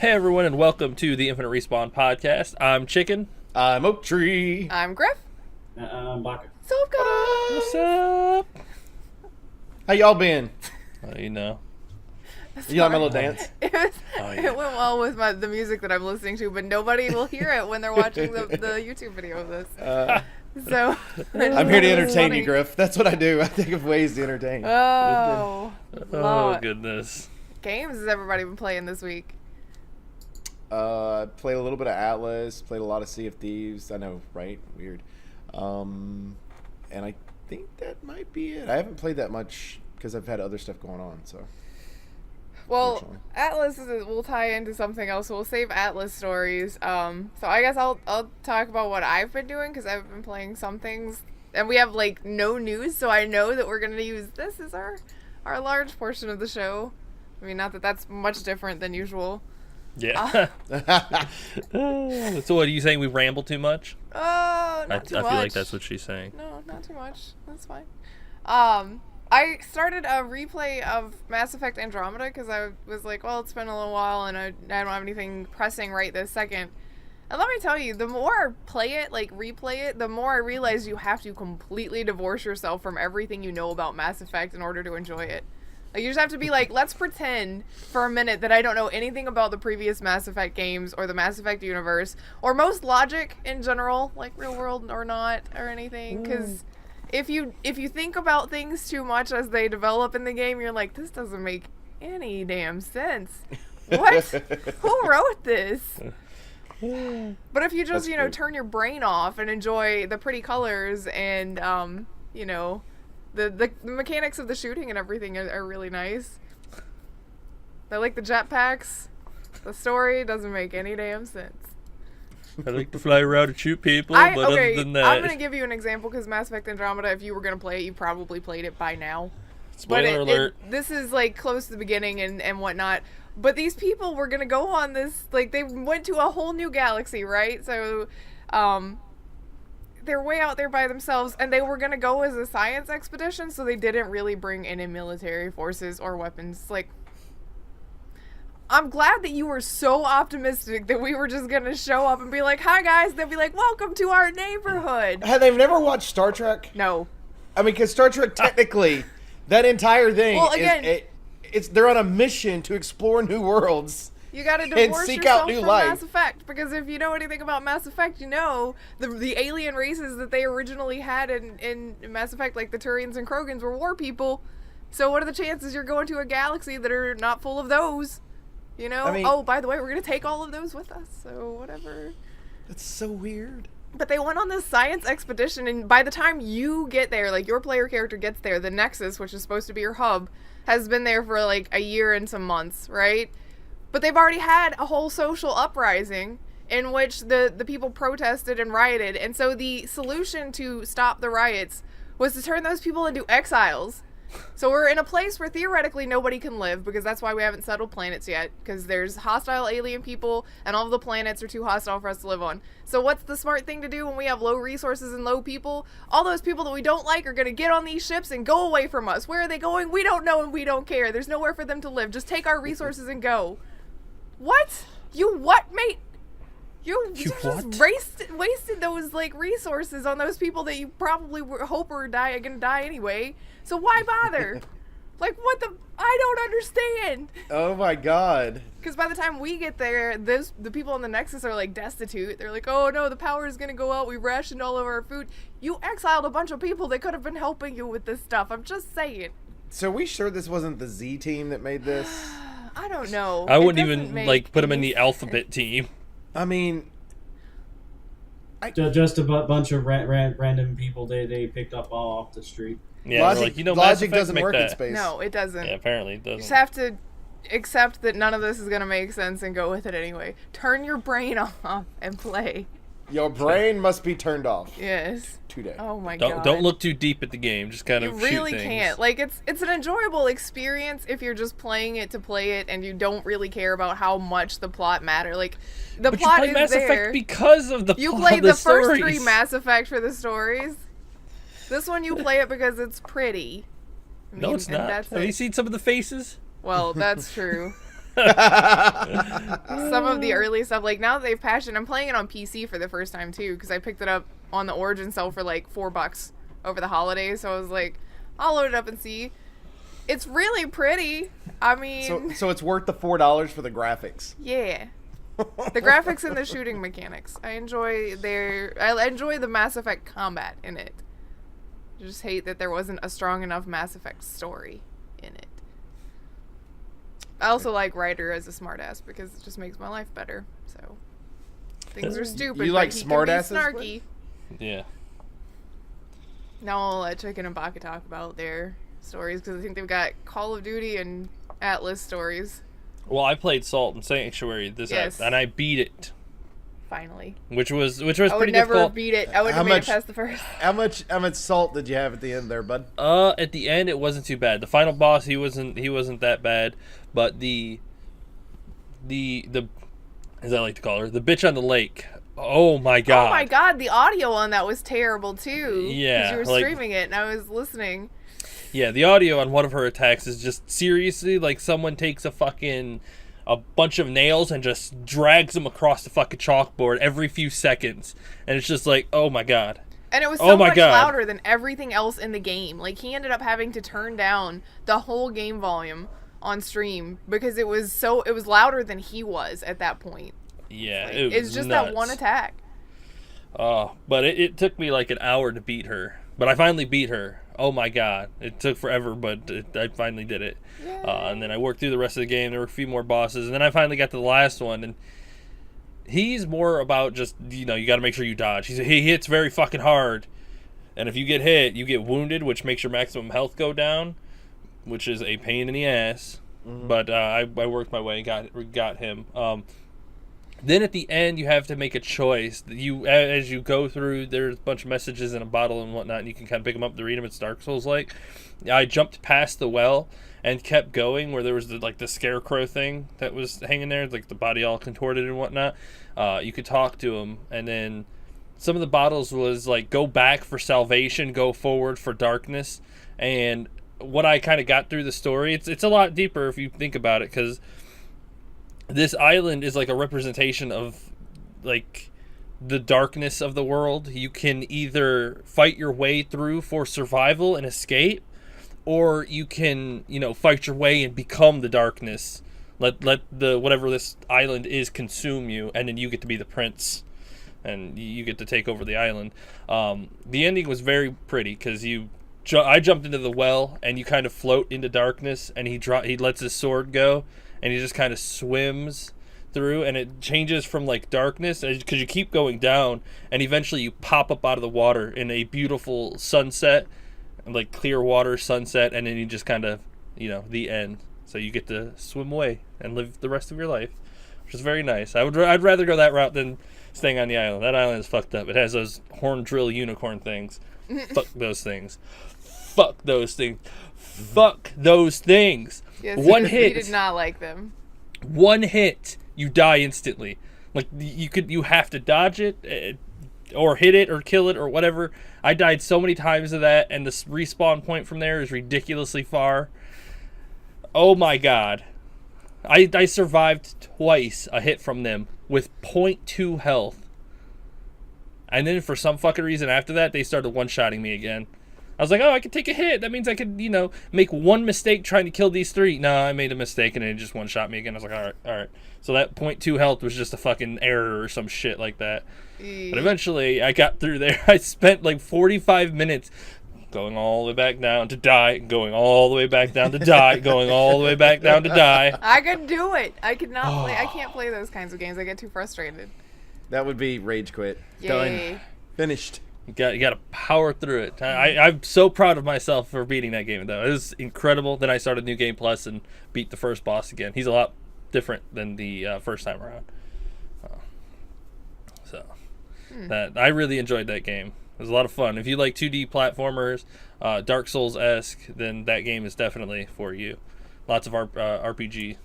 Hey everyone, and welcome to the Infinite Respawn podcast. I'm Chicken. I'm Oak Tree. I'm Grif. I'm Baka. So I've got What's up? How y'all been? You know. You like my little dance? It went yeah. well with the music that I'm listening to, but nobody will hear it when they're watching the YouTube video of this. So I'm here to it was entertain funny. you, Griff. That's what I do. I think of ways to entertain. Oh, Oh Lord. goodness. Games has everybody been playing this week? Played a little bit of Atlas. Played a lot of Sea of Thieves. I know, right? Weird. And I think that might be it. I haven't played that much because I've had other stuff going on. So. Well, Unfortunately. Atlas will tie into something else. We'll save Atlas stories. So I guess I'll talk about what I've been doing because I've been playing some things, and we have like no news, so I know that we're gonna use this as our large portion of the show. I mean, not that that's much different than usual. Yeah. So what, are you saying we ramble too much? Not too I much. feel like that's what she's saying. No, not too much. That's fine. I started a replay of Mass Effect Andromeda because I was like, well, it's been a little while and I don't have anything pressing right this second. And let me tell you, the more I play it, like replay it, the more I realize you have to completely divorce yourself from everything you know about Mass Effect in order to enjoy it. Like, you just have to be like, let's pretend for a minute that I don't know anything about the previous Mass Effect games or the Mass Effect universe or most logic in general, like real world or not or anything, because if you think about things too much as they develop in the game, you're like, this doesn't make any damn sense. What? Who wrote this? But if you just, turn your brain off and enjoy the pretty colors and, the mechanics of the shooting and everything are really nice. I like the jetpacks. The story doesn't make any damn sense. I like to fly around and shoot people, but other than that... I'm going to give you an example because Mass Effect Andromeda, if you were going to play it, you probably played it by now. Spoiler alert. This is like close to the beginning and whatnot. But these people were going to go on this, like they went to a whole new galaxy, right? So, they're way out there by themselves, and they were going to go as a science expedition, so they didn't really bring any military forces or weapons. Like, I'm glad that you were so optimistic that we were just going to show up and be like, hi guys, they'll be like, welcome to our neighborhood. Have they never watched Star Trek? No. I mean, because Star Trek technically, that entire thing, Well, again, they're on a mission to explore new worlds. You gotta And divorce seek yourself out new from life. Mass Effect, because if you know anything about Mass Effect, you know the alien races that they originally had in Mass Effect, like the Turians and Krogans, were war people. So what are the chances you're going to a galaxy that are not full of those? You know? I mean- oh, by the way, we're gonna take all of those with us, so whatever. That's so weird. But they went on this science expedition, and by the time you get there, like your player character gets there, the Nexus, which is supposed to be your hub, has been there for like a year and some months, right? But they've already had a whole social uprising in which the people protested and rioted. And so the solution to stop the riots was to turn those people into exiles. So we're in a place where theoretically nobody can live, because that's why we haven't settled planets yet, because there's hostile alien people and all of the planets are too hostile for us to live on. So what's the smart thing to do when we have low resources and low people? All those people that we don't like are going to get on these ships and go away from us. Where are they going? We don't know and we don't care. There's nowhere for them to live. Just take our resources and go. What? You what, mate? You just what? wasted those like resources on those people that you probably hope are gonna die anyway. So why bother? Like, what the? I don't understand. Oh my god. Because by the time we get there, the people on the Nexus are like destitute. They're like, oh no, the power is gonna go out. We rationed all of our food. You exiled a bunch of people that could have been helping you with this stuff. I'm just saying. So are we sure this wasn't the Z team that made this? I don't know. I It wouldn't doesn't even, make like, put them in any the alphabet team. I mean, Just a bunch of random people they picked up all off the street. Yeah, logic, they're like, Mass logic Effect doesn't make work that. in space. No, it doesn't. Yeah, apparently it You just doesn't. have to accept that none of this is going to make sense and go with it anyway. Turn your brain off and play. Your brain must be turned off Yes. today. Oh my god. Don't look too deep at the game. Just kind You of really shoot things. can't. Like, it's an enjoyable experience if you're just playing it to play it and you don't really care about how much the plot matter. Like, the But plot you play is Mass there. Effect because of the You plot, played the first stories. 3 Mass Effect for the stories. This one you play it because it's pretty. I No, mean, it's and not. that's Have it. you seen some of the faces? Well, that's true. Some of the early stuff, like now that they've patched it, I'm playing it on PC for the first time too, because I picked it up on the Origin sale for like $4 over the holidays. So I was like, I'll load it up and see. It's really pretty. I mean, so it's worth the $4 for the graphics. Yeah. The graphics and the shooting mechanics. I enjoy the Mass Effect combat in it. I just hate that there wasn't a strong enough Mass Effect story in it. I also like Ryder as a smartass because it just makes my life better. So things are stupid. You like but he smartasses? can be snarky. Yeah. Now I'll let Chicken and Baka talk about their stories because I think they've got Call of Duty and Atlas stories. Well, I played Salt and Sanctuary and I beat it. Finally. Which was I would pretty never difficult. beat it. I would have made it past the first. How much salt did you have at the end there, bud? At the end it wasn't too bad. The final boss he wasn't that bad, but the as I like to call her, the bitch on the lake. Oh my god. Oh my god, the audio on that was terrible too. Yeah. Because you were streaming it and I was listening. Yeah, the audio on one of her attacks is just seriously like someone takes a bunch of nails and just drags them across the fucking chalkboard every few seconds. And it's just like, oh my god. And it was so much louder than everything else in the game. Like, he ended up having to turn down the whole game volume on stream because it was louder than he was at that point. Yeah, like, it was it's just nuts. that one attack. But it took me like an hour to beat her. But I finally beat her. Oh my god. It took forever, but I finally did it. And then I worked through the rest of the game. There were a few more bosses. And then I finally got to the last one. And he's more about just, you got to make sure you dodge. He hits very fucking hard. And if you get hit, you get wounded, which makes your maximum health go down, which is a pain in the ass. Mm-hmm. But I worked my way and got him. Then at the end, you have to make a choice. As you go through, there's a bunch of messages in a bottle and whatnot, and you can kind of pick them up to read them. It's Dark Souls-like. I jumped past the well and kept going where there was the scarecrow thing that was hanging there, like the body all contorted and whatnot. You could talk to him, and then some of the bottles was like, go back for salvation, go forward for darkness. And what I kind of got through the story, it's a lot deeper if you think about it, because this island is like a representation of like the darkness of the world. You can either fight your way through for survival and escape, or you can, fight your way and become the darkness. Let the whatever this island is consume you, and then you get to be the prince, and you get to take over the island. The ending was very pretty because I jumped into the well, and you kind of float into darkness, and he lets his sword go. And he just kind of swims through, and it changes from like darkness because you keep going down, and eventually you pop up out of the water in a beautiful sunset, like clear water sunset, and then you just kind of, the end. So you get to swim away and live the rest of your life, which is very nice. I'd rather go that route than staying on the island. That island is fucked up. It has those horn drill unicorn things. Fuck those things. Fuck those things. Fuck those things. Yes, One hit. He did not like them. One hit, you die instantly. Like you have to dodge it, or hit it, or kill it, or whatever. I died so many times of that, and the respawn point from there is ridiculously far. Oh my god, I survived twice a hit from them with 0.2 health, and then for some fucking reason after that they started one-shotting me again. I was like, I could take a hit. That means I could, make one mistake trying to kill these three. No, I made a mistake, and it just one-shot me again. I was like, all right. So that 0.2 health was just a fucking error or some shit like that. But eventually, I got through there. I spent like 45 minutes going all the way back down to die, going all the way back down to die, going all the way back down to die. I could do it. I could not play. I can't play those kinds of games. I get too frustrated. That would be rage quit. Yay. Done. Finished. You got to power through it. I'm so proud of myself for beating that game, though. It was incredible. Then I started New Game Plus and beat the first boss again. He's a lot different than the first time around. That I really enjoyed that game. It was a lot of fun. If you like 2D platformers, Dark Souls-esque, then that game is definitely for you. Lots of RPG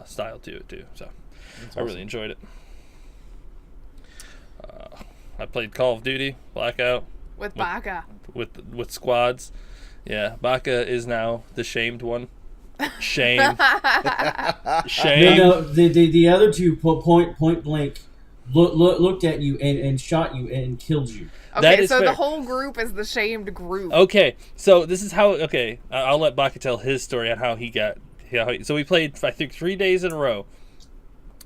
style to it, too. So I really enjoyed it. I played Call of Duty, Blackout. With Baka. With squads. Yeah, Baka is now the shamed one. Shame. Shame. No, the other two point blank looked at you and shot you and killed you. Okay, so fair. the whole group is the shamed group. Okay, so this is how. Okay, I'll let Baka tell his story on how he got. So we played, I think, 3 days in a row.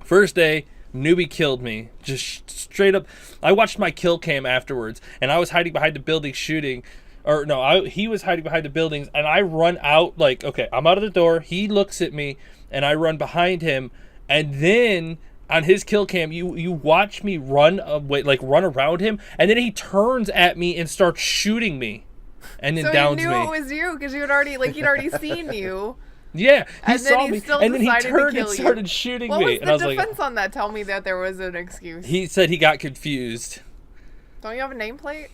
First day, newbie killed me. Just straight up. I watched my kill cam afterwards, and I was hiding behind the building shooting. Or no, he was hiding behind the buildings, and I run out. Like, okay, I'm out of the door. He looks at me, and I run behind him, and then on his kill cam, you watch me run away, like run around him, and then he turns at me and starts shooting me, and then downs me. So he knew it was you because he'd already seen you. Yeah, he and saw then me, still and then he decided to turned kill and you. started shooting What me, was and I the was defense like, on that? Tell me that there was an excuse. he said he got confused. Don't you have a nameplate?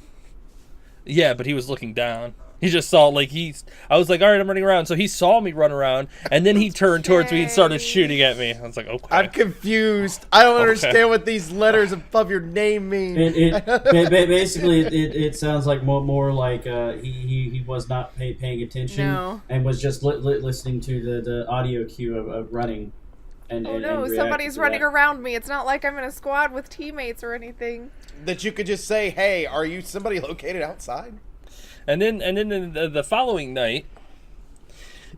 Yeah, but he was looking down. He just saw, like, I was like, all right, I'm running around. So he saw me run around, and then he turned towards me and started shooting at me. I was like, okay. I'm confused. I don't understand what these letters above your name mean. Basically, it sounds like more like he was not paying attention and was just listening to the audio cue of running. And somebody's running around me. It's not like I'm in a squad with teammates or anything. That you could just say, hey, are you somebody located outside? And then the following night,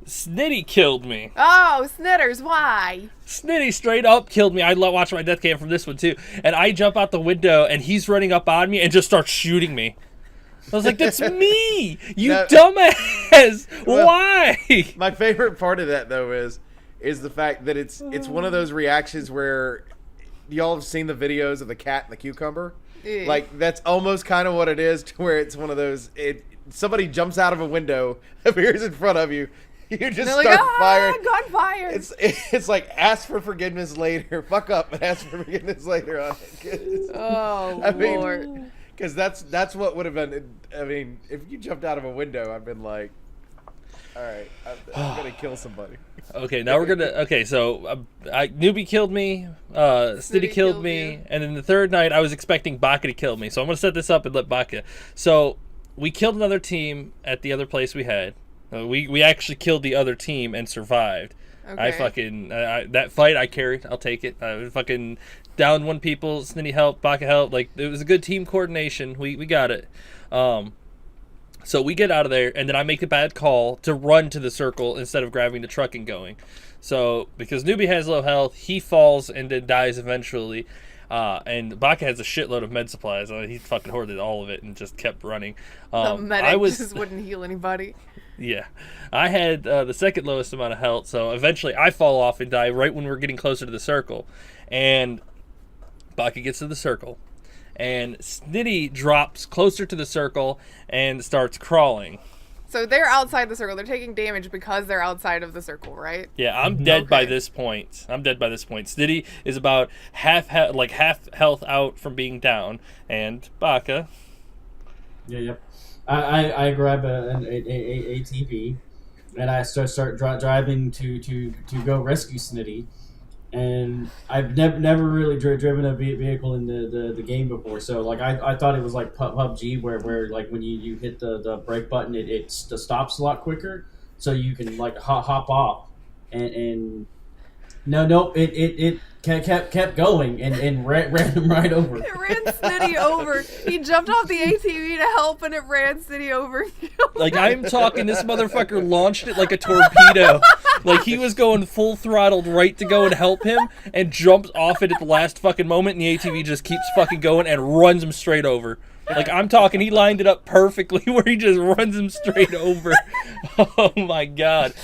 Snitty killed me. Oh, Snitters, why? Snitty straight up killed me. I watched my death cam from this one too. And I jump out the window, and he's running up on me and just starts shooting me. I was like, that's me! You dumbass! Well, why? My favorite part of that, though, is the fact that it's one of those reactions where y'all have seen the videos of the cat and the cucumber. Yeah. Like, that's almost kind of what it is, to where it's one of those, somebody jumps out of a window, appears in front of you, you just start firing. Gunfire! It's like, ask for forgiveness later, fuck up and ask for forgiveness later on it. Lord. Because that's what would have been, I mean, if you jumped out of a window, I've been like, all right, I'm going to kill somebody. Okay, now we're going to... Okay, so Newbie killed me, Snitty killed me, and then the third night I was expecting Baka to kill me. So I'm going to set this up and let Baka... So we killed another team at the other place we had. We actually killed the other team and survived. Okay. I fucking... that fight, I carried. I'll take it. I fucking downed one people, Snitty helped, Baka helped. Like, it was a good team coordination. We got it. So we get out of there, and then I make a bad call to run to the circle instead of grabbing the truck and going. So, because Newbie has low health, he falls and then dies eventually. And Baka has a shitload of med supplies. He fucking hoarded all of it and just kept running. The medic just wouldn't heal anybody. Yeah. I had the second lowest amount of health, so eventually I fall off and die right when we're getting closer to the circle. And Baka gets to the circle. And Snitty drops closer to the circle and starts crawling. So they're outside the circle. They're taking damage because they're outside of the circle, right? Yeah, I'm dead by this point. Snitty is about half health out from being down, and Baka. Yeah. I grab an ATV, and I start driving to go rescue Snitty. And I've never really driven a vehicle in the game before, so like I thought it was like PUBG where like when you hit the brake button it stops a lot quicker, so you can like hop off, and no it kept going and ran him right over. It ran Snitty over. He jumped off the ATV to help, and it ran Snitty over. Like, I'm talking, this motherfucker launched it like a torpedo. Like, he was going full throttled right to go and help him, and jumps off it at the last fucking moment, and the ATV just keeps fucking going and runs him straight over. Like, I'm talking, he lined it up perfectly where he just runs him straight over. Oh my god.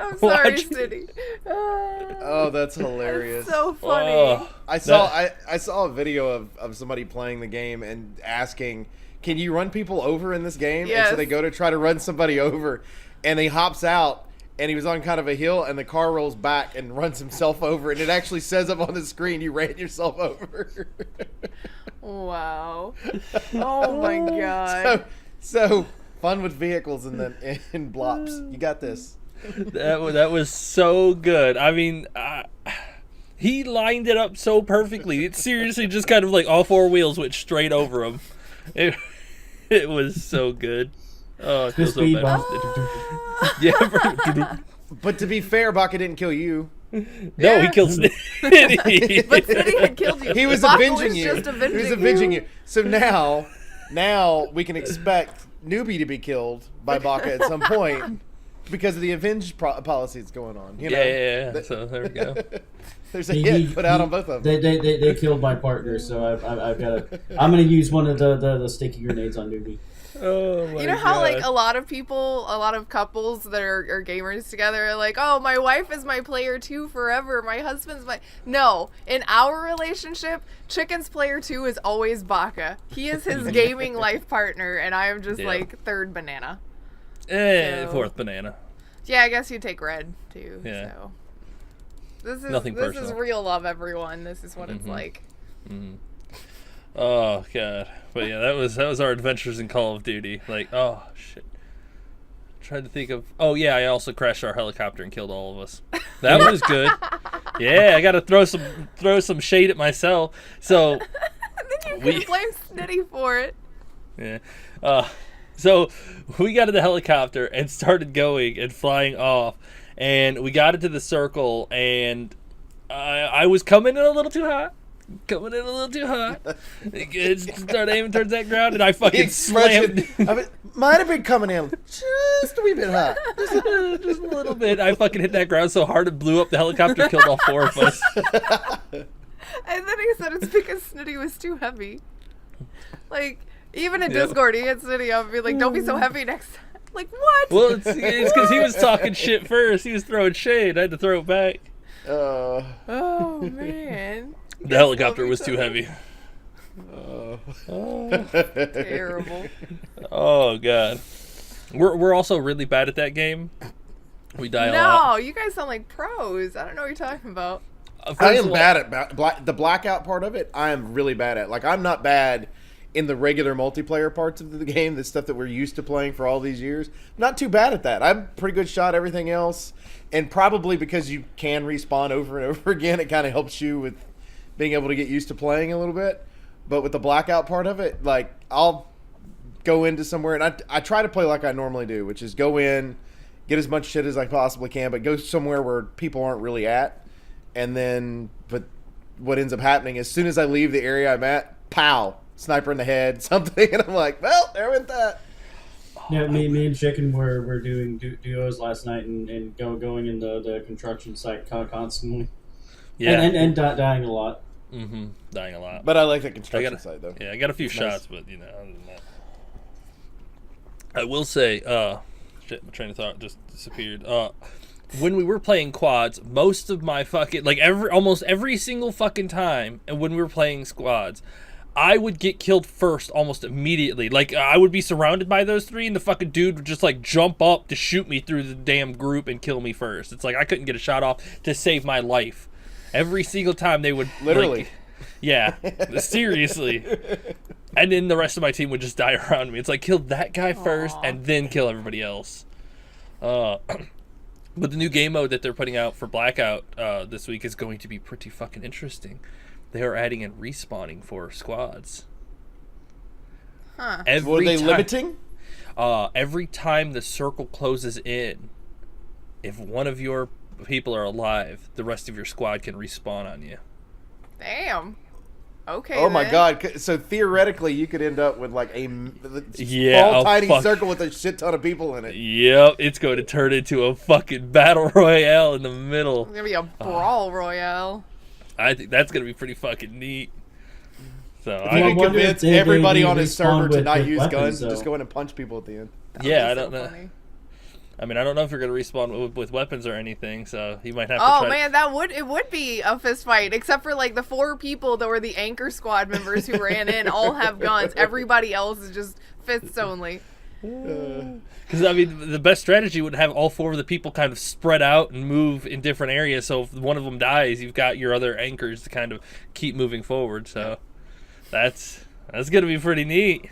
I'm sorry, Snitty. Oh, that's hilarious. That's so funny. I saw a video of somebody playing the game and asking, can you run people over in this game? Yes. And so they go to try to run somebody over, and he hops out, and he was on kind of a hill, and the car rolls back and runs himself over, and it actually says up on the screen, you ran yourself over. Wow. Oh my god. So fun with vehicles and then in blops. You got this. That was so good. I mean, he lined it up so perfectly. It seriously just kind of like all four wheels went straight over him. It was so good. Oh, I feel so bad. Ah. Yeah. But to be fair, Baka didn't kill you. No, Yeah. he killed Snitty. But Snitty had killed you. He was Baka avenging was you. just avenging He was avenging you. So now we can expect Newbie to be killed by Baka at some point because of the avenge policy that's going on. You know? Yeah. So there we go. There's a hit put out on both of them. They killed my partner, so I've got to. I'm gonna use one of the sticky grenades on Newbie. Oh my You know how God. like a lot of couples that are gamers together are like, oh, my wife is my player 2 forever, my husband's my... No, in our relationship, Chicken's player 2 is always Baka. He is his gaming life partner, and I am just like third banana. So- Fourth banana. Yeah, I guess you take red too. Yeah. So this is Nothing this is personal. real love, everyone. This is what it's like. Oh God. But yeah, that was our adventures in Call of Duty. Like, oh shit. Tried to think of. Oh yeah, I also crashed our helicopter and killed all of us. That was good. Yeah, I got to throw some shade at myself. So Then you can blame Snitty for it. yeah. So we got in the helicopter and started going and flying off, and we got into the circle, and I was coming in a little too hot. Started aiming towards that ground, and I fucking slammed. I mean, might have been coming in just a wee bit hot. Just a little bit. I fucking hit that ground so hard it blew up the helicopter, killed all 4 of us. And then he said it's because Snitty was too heavy. Like, even in Yep. Discord, he hit Snitty up and be like, don't be so heavy next time. Like, what? Well, it's because he was talking shit first. He was throwing shade. I had to throw it back. Oh, man. The helicopter was too heavy. Terrible. Oh God. We're also really bad at that game. We die a No, lot. you guys sound like pros. I don't know what you're talking about. I am bad at the blackout part of it. I am really bad at. Like, I'm not bad in the regular multiplayer parts of the game, the stuff that we're used to playing for all these years. Not too bad at that. I'm pretty good shot at everything else, and probably because you can respawn over and over again, it kind of helps you with being able to get used to playing a little bit. But with the blackout part of it, like, I'll go into somewhere, and I try to play like I normally do, which is go in, get as much shit as I possibly can, but go somewhere where people aren't really at. And then, but what ends up happening, as soon as I leave the area I'm at, pow, sniper in the head, something, and I'm like, well, there went that. Yeah, me and Chicken were doing duos last night and going in the construction site constantly. Yeah. And dying a lot. Dying a lot. But I like the construction site, though. Yeah, I got a few shots, but other than that. I will say, shit, my train of thought just disappeared. When we were playing quads, most of my fucking, like almost every single fucking time, and when we were playing squads, I would get killed first almost immediately. Like, I would be surrounded by those 3, and the fucking dude would just, like, jump up to shoot me through the damn group and kill me first. It's like I couldn't get a shot off to save my life. Every single time they would... Literally. Like, yeah, seriously. And then the rest of my team would just die around me. It's like, kill that guy first, and then kill everybody else. But the new game mode that they're putting out for Blackout this week is going to be pretty fucking interesting. They are adding in respawning for squads. Huh. Were they limiting? Every time the circle closes in, if one of your people are alive, the rest of your squad can respawn on you. Damn. Okay. Oh my then. god! So theoretically, you could end up with like a Yeah, small, tiny fuck. circle with a shit ton of people in it. Yep, it's going to turn into a fucking battle royale in the middle. It's gonna be a brawl royale. I think that's going to be pretty fucking neat. So If you I can wonder if convince they everybody on his respawn server to with not use weapons, guns, though. just go in and punch people at the end. That Yeah, would I be don't so know. funny. I mean, I don't know if you're going to respawn with weapons or anything, so you might have to Oh try. man, it would be a fist fight, except for like the 4 people that were the anchor squad members who ran in all have guns. Everybody else is just fists only. Because, I mean, the best strategy would have all 4 of the people kind of spread out and move in different areas, so if one of them dies, you've got your other anchors to kind of keep moving forward, so that's going to be pretty neat.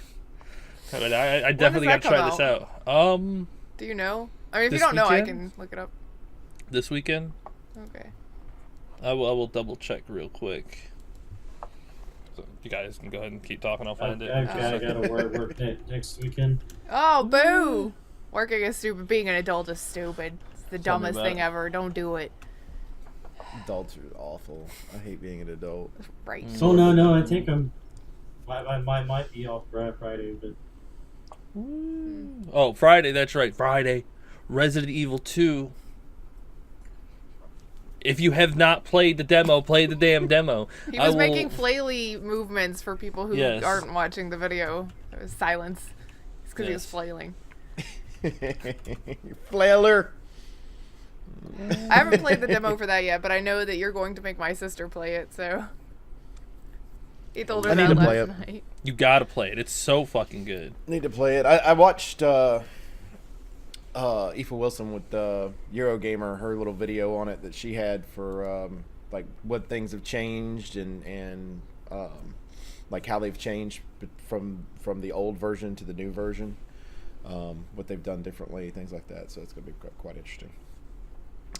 I mean, I definitely got to that try come this out. Do you know? I mean, if you This don't know, I weekend? can look it up. This weekend? Okay. I will double check real quick. So you guys can go ahead and keep talking. I'll find it. I gotta work next weekend. Oh, boo! Working is stupid. Being an adult is stupid. the Tell me dumbest about thing it. ever. Don't do it. Adults are awful. I hate being an adult. Right. So no, I think I might be off Friday, but Oh, Friday. That's right. Friday. Resident Evil 2. If you have not played the demo, play the damn demo. He I was will- making flaily movements for people who Yes. aren't watching the video. It was silence. It's because he was Yes. flailing. Flailer. I haven't played the demo for that yet, but I know that you're going to make my sister play it, so. He told her I need that to last play it. night. You gotta play it. It's so fucking good. Need to play it. I watched Aoife Wilson with Eurogamer, her little video on it that she had for like what things have changed and like how they've changed from the old version to the new version, what they've done differently, things like that. So it's gonna be quite interesting,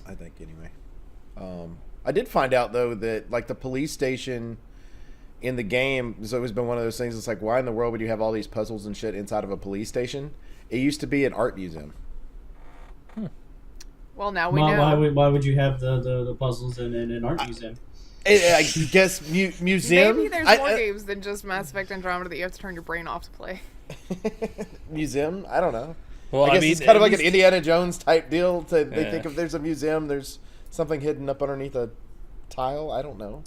I think. Anyway, I did find out though that like the police station in the game has always been one of those things. It's like, why in the world would you have all these puzzles and shit inside of a police station? It used to be an art museum. Well, now we know. why would you have the puzzles in an art museum? I guess museum. Maybe there's more games than just Mass Effect Andromeda that you have to turn your brain off to play. Museum. I don't know. Well, I guess mean, it's kind of at like an least- Indiana Jones type deal. They Yeah. think if there's a museum, there's something hidden up underneath a tile. I don't know.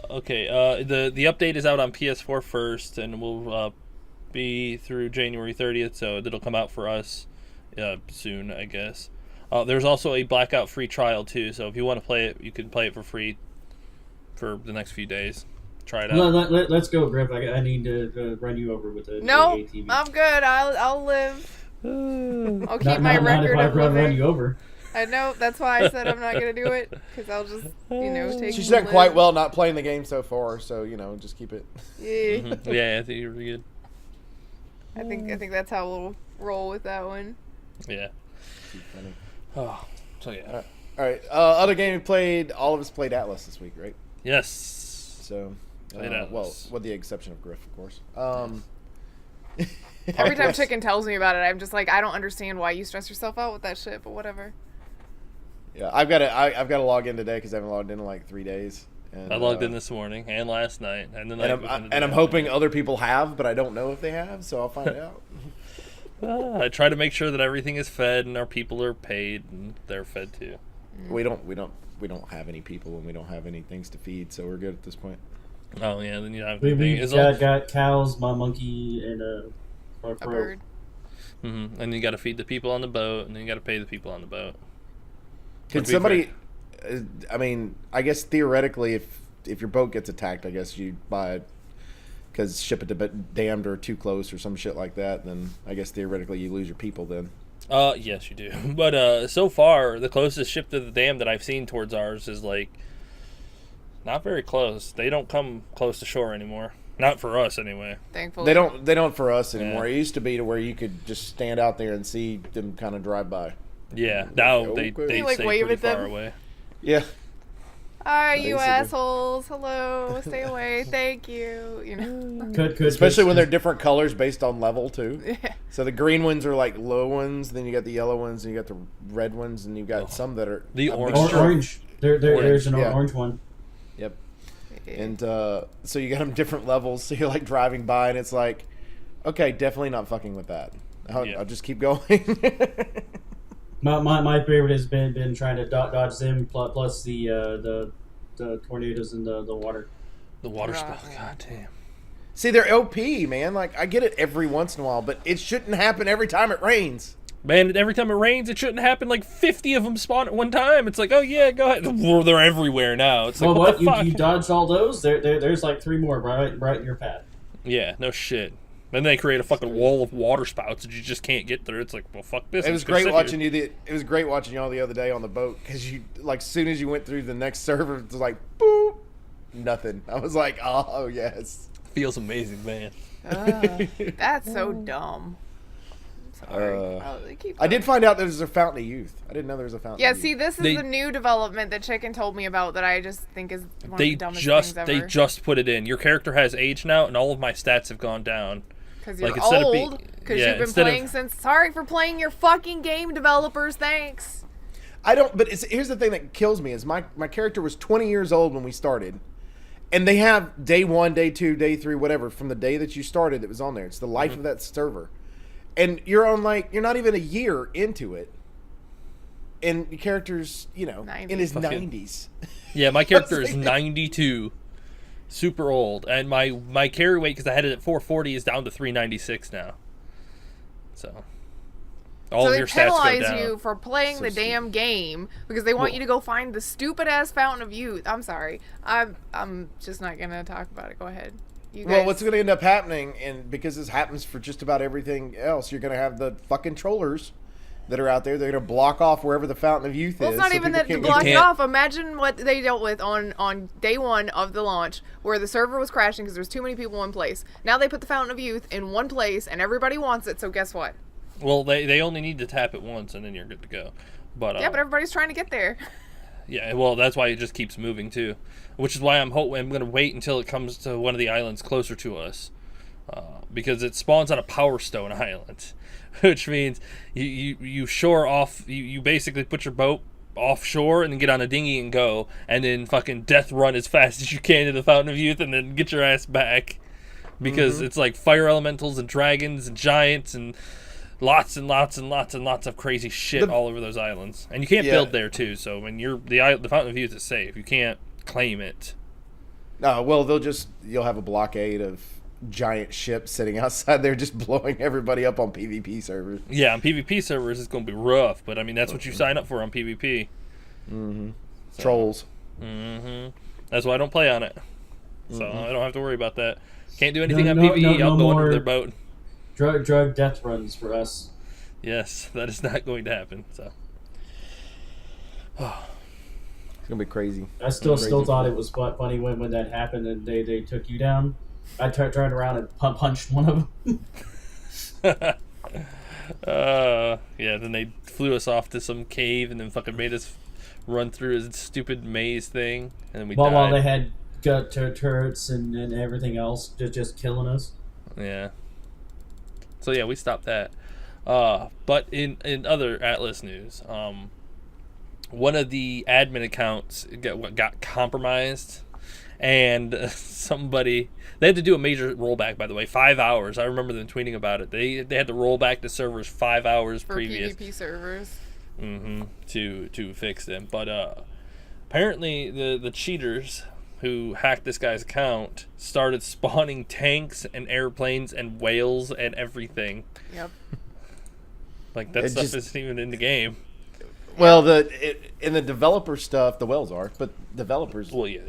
Okay, the update is out on PS4 first, and will be through January 30th, so it'll come out for us soon, I guess. There's also a Blackout free trial too, so if you want to play it, you can play it for free for the next few days. Try it out. Let's go, Grif. I need to run you over with the No, ATV. I'm good. I'll live. I'll keep Not my if record I of run living. you over. I know. That's why I said I'm not gonna do it, because I'll just, take. She's the done quite live. well not playing the game so far, so just keep it. Yeah. Mhm. Yeah, I think you're really good. I think that's how we'll roll with that one. Yeah. Funny. Oh, so yeah. All right. Other game we played. All of us played Atlas this week, right? Yes. So, Played well, Atlas. with the exception of Grif, of course. Every time Atlas. Chicken tells me about it, I'm just like, I don't understand why you stress yourself out with that shit, but whatever. Yeah, I've got to log in today because I haven't logged in like 3 days. And, I logged in this morning and last night, and then I'm hoping other people have, but I don't know if they have, so I'll find out. I try to make sure that everything is fed and our people are paid and they're fed too. We don't have any people and we don't have any things to feed, so we're good at this point. Oh yeah, then you have We anything. got cows, my monkey, and a A bird. And you got to feed the people on the boat, and then you got to pay the people on the boat. Could To be somebody? I mean, I guess theoretically, if your boat gets attacked, I guess you buy it because ship it to damned or too close or some shit like that. Then I guess theoretically you lose your people. Then Yes, you do. But so far, the closest ship to the dam that I've seen towards ours is like not very close. They don't come close to shore anymore. Not for us, anyway. Thankfully. they don't for us anymore. Yeah. It used to be to where you could just stand out there and see them kind of drive by. Yeah, now Okay. they You, like, stay wave pretty at them? far away. Yeah. Hi, you Basically. assholes. Hello. Stay away. Thank you. You know. Especially when they're different colors based on level too. Yeah. So the green ones are like low ones, then you got the yellow ones, and you got the red ones, and you got some that are The a orange. mixture. orange. There's an Yeah. orange one. Yep. And so you got them different levels. So you're like driving by, and it's like, okay, definitely not fucking with that. I'll just keep going. My favorite has been trying to dodge them plus the tornadoes in the water. The water Right. spell. God damn. See, they're OP, man. Like I get it every once in a while, but it shouldn't happen every time it rains. Man, every time it rains, it shouldn't happen. Like 50 of them spawn at one time. It's like, oh yeah, go ahead. Well, they're everywhere now. It's like, Well, what the fuck? you dodged all those? There's like 3 more right in your path. Yeah, no shit. Then they create a fucking wall of water spouts that you just can't get through. It's like, well, fuck this. It I'm was just gonna great sit watching here. It was great watching y'all the other day on the boat because you like as soon as you went through the next server, it was like boop, nothing. I was like, oh yes. Feels amazing, man. That's so dumb. Sorry. I did find out there's a Fountain of Youth. I didn't know there was a Fountain. Yeah, of see, Youth. this is They- the new development that Chicken told me about that I just think is one of They the dumbest just things ever. put it in. Your character has age now, and all of my stats have gone down. Because you're Like, instead of old. Because you've been playing since. Sorry for playing your fucking game, developers. Thanks. I don't. But here's the thing that kills me is my character was 20 years old when we started, and they have day 1, day 2, day 3, whatever from the day that you started that was on there. It's the life of that server, and you're on you're not even a year into it, and your character's in his 90s. Yeah, my character is 92. Super old. And my carry weight, because I had it at 440, is down to 396 now. So all of your stats go down. They penalize you for playing the damn game because they want you to go find the stupid-ass Fountain of Youth. I'm sorry. I'm just not going to talk about it. Go ahead. You guys. Well, what's going to end up happening, and because this happens for just about everything else, you're going to have the fucking trollers that are out there. They're going to block off wherever the Fountain of Youth is. Well, it's not even that to block it off. Imagine what they dealt with on day 1 of the launch, where the server was crashing because there was too many people in place. Now they put the Fountain of Youth in one place, and everybody wants it, so guess what? Well, they only need to tap it once, and then you're good to go. But yeah, but everybody's trying to get there. Yeah, well, that's why it just keeps moving, too. Which is why I'm going to wait until it comes to one of the islands closer to us. Because it spawns on a Power Stone island. Which means you shore off, you basically put your boat offshore and then get on a dinghy and go, and then fucking death run as fast as you can to the Fountain of Youth and then get your ass back. Because it's like fire elementals and dragons and giants and lots and lots and lots and lots of crazy shit all over those islands. And you can't build there too, so when the Fountain of Youth is safe. You can't claim it. No, well, you'll have a blockade of giant ships sitting outside there just blowing everybody up on PvP servers. Yeah, on PvP servers it's going to be rough, but I mean that's what you sign up for on PvP. So, Trolls. That's why I don't play on it. So I don't have to worry about that. Can't do anything on PvE. I'll go under their boat. Drug death runs for us. Yes, that is not going to happen. So It's gonna be crazy. I still thought it was funny when that happened and they took you down. I turned around and punched one of them. Yeah, then they flew us off to some cave and then fucking made us run through a stupid maze thing, and then we died. While they had turrets and everything else, just killing us. Yeah. So yeah, we stopped that. But in other Atlas news, one of the admin accounts got compromised, and they had to do a major rollback, by the way, 5 hours. I remember them tweeting about it. They had to roll back the servers 5 hours for previous. PvP servers. To fix them. But apparently the cheaters who hacked this guy's account started spawning tanks and airplanes and whales and everything. Yep. Like that stuff isn't even in the game. Well, in the developer stuff, the whales are, but developers. Well, yeah.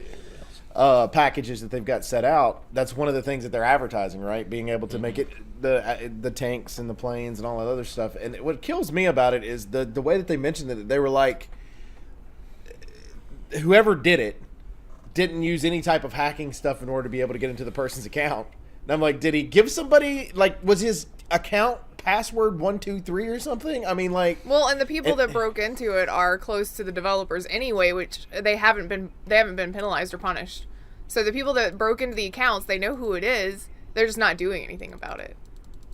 Packages that they've got set out. That's one of the things that they're advertising, right? Being able to make it the tanks and the planes and all that other stuff. And what kills me about it is the way that they mentioned it. They were like, whoever did it didn't use any type of hacking stuff in order to be able to get into the person's account. And I'm like, did he give somebody, like, was his account password 123 or something? I mean, like, well, and the people that broke into it are close to the developers anyway, which they haven't been penalized or punished. So the people that broke into the accounts, they know who it is. They're just not doing anything about it.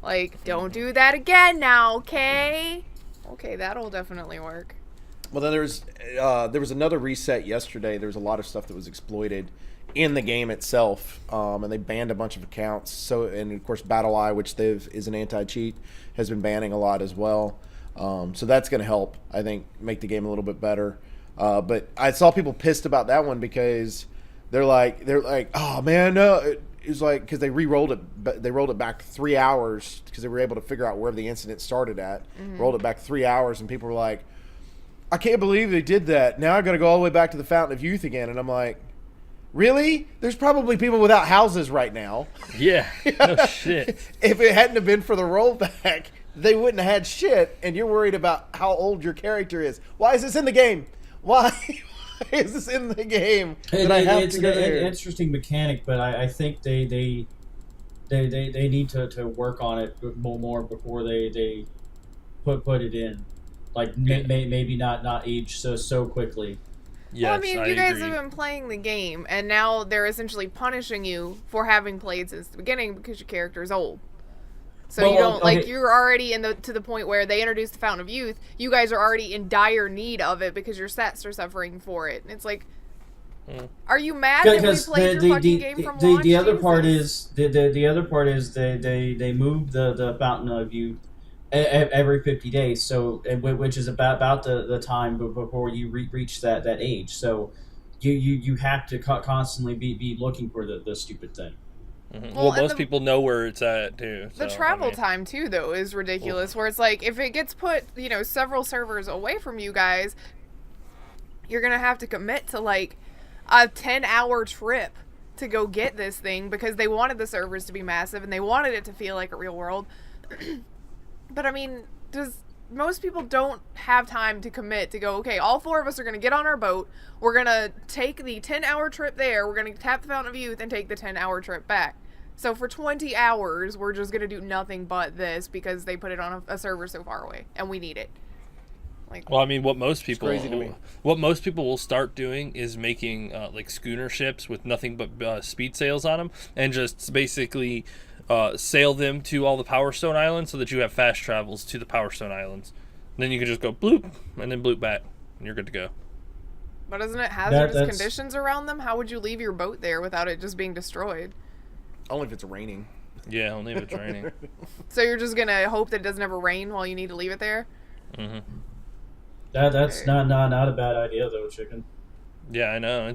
Like, don't do that again now, okay? Okay, that'll definitely work. Well, then there was another reset yesterday. There was a lot of stuff that was exploited in the game itself, and they banned a bunch of accounts. So, and of course, BattleEye, which is an anti-cheat, has been banning a lot as well. So that's going to help, I think, make the game a little bit better. But I saw people pissed about that one because they're like, oh man, no. It was like because they rolled it back 3 hours because they were able to figure out where the incident started at. Rolled it back 3 hours, and people were like, I can't believe they did that. Now I got to go all the way back to the Fountain of Youth again, and I'm like, really? There's probably people without houses right now. Yeah, no shit. If it hadn't have been for the rollback, they wouldn't have had shit, and you're worried about how old your character is. Why is this in the game? Why is this in the game? It's an interesting mechanic, but I think they need to work on it more before they put it in. Like maybe not age so quickly. Yes, well, I mean, you guys agree. have been playing the game, and now they're essentially punishing you for having played since the beginning because your character is old. So you don't like you're already to the point where they introduced the Fountain of Youth. You guys are already in dire need of it because your stats are suffering for it. And it's like, are you mad that we played your fucking game from launch? The other part is the other part is they moved the Fountain of Youth every 50 days, so which is about the time before you reach that age. So you have to constantly be looking for the stupid thing. Mm-hmm. Well, most people know where it's at too. The travel time too, though, is ridiculous. Where it's like, if it gets put, several servers away from you guys, you're gonna have to commit to like a 10-hour trip to go get this thing because they wanted the servers to be massive and they wanted it to feel like a real world. But I mean, most people don't have time to commit to go, okay, all 4 of us are going to get on our boat. We're going to take the 10-hour trip there. We're going to tap the Fountain of Youth and take the 10-hour trip back. So for 20 hours, we're just going to do nothing but this because they put it on a server so far away and we need it. Well, I mean, what most people will start doing is making like schooner ships with nothing but speed sails on them and just basically sail them to all the Power Stone Islands so that you have fast travels to the Power Stone Islands. And then you can just go bloop and then bloop back and you're good to go. But isn't it hazardous conditions around them? How would you leave your boat there without it just being destroyed? Only if it's raining. Yeah, only if it's raining. So you're just going to hope that it doesn't ever rain while you need to leave it there? Mm-hmm. That's not a bad idea, though, Chicken. Yeah, I know.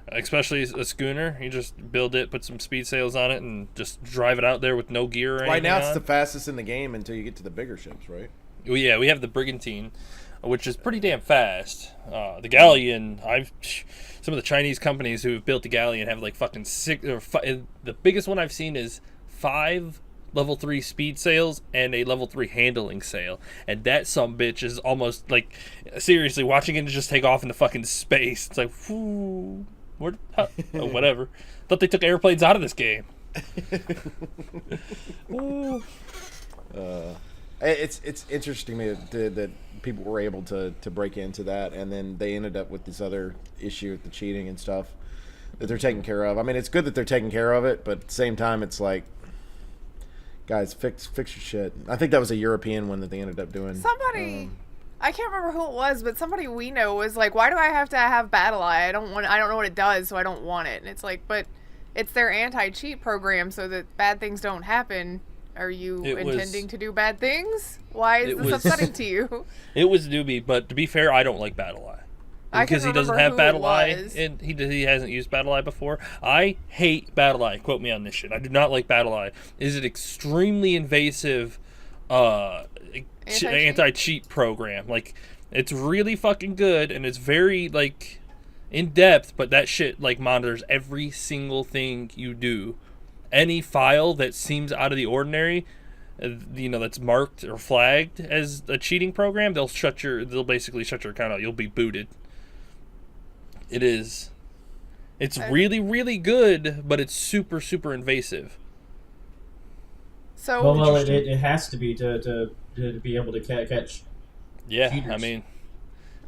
Especially a schooner, you just build it, put some speed sails on it, and just drive it out there with no gear or anything. Right now, it's the fastest in the game until you get to the bigger ships, right? Well, yeah, we have the Brigantine, which is pretty damn fast. The Galleon, some of the Chinese companies who have built the Galleon have like fucking 6 or 5. The biggest one I've seen is 5 level 3 speed sails and a level 3 handling sail, and that sumbitch is almost like, seriously, watching it just take off into fucking space. It's like, whoo, whatever. Thought they took airplanes out of this game. It's interesting to me that people were able to break into that, and then they ended up with this other issue with the cheating and stuff that they're taking care of. I mean, it's good that they're taking care of it, but at the same time, it's like, guys, fix your shit. I think that was a European one that they ended up doing. Somebody, I can't remember who it was, but somebody we know was like, "Why do I have to have Battle Eye? I don't know what it does, so I don't want it." And it's like, but it's their anti-cheat program so that bad things don't happen. Are you intending to do bad things? Why is this upsetting to you? It was newbie, but to be fair, I don't like Battle Eye. Because he doesn't have Battle Eye, and he hasn't used Battle Eye before. I hate Battle Eye. Quote me on this shit. I do not like Battle Eye. It is an extremely invasive anti-cheat program. Like, it's really fucking good, and it's very like in depth. But that shit like monitors every single thing you do. Any file that seems out of the ordinary, that's marked or flagged as a cheating program, they'll basically shut your account out. You'll be booted. It's really, really good, but it's super, super invasive. So well, it has to be to be able to catch. Yeah, cheaters. I mean,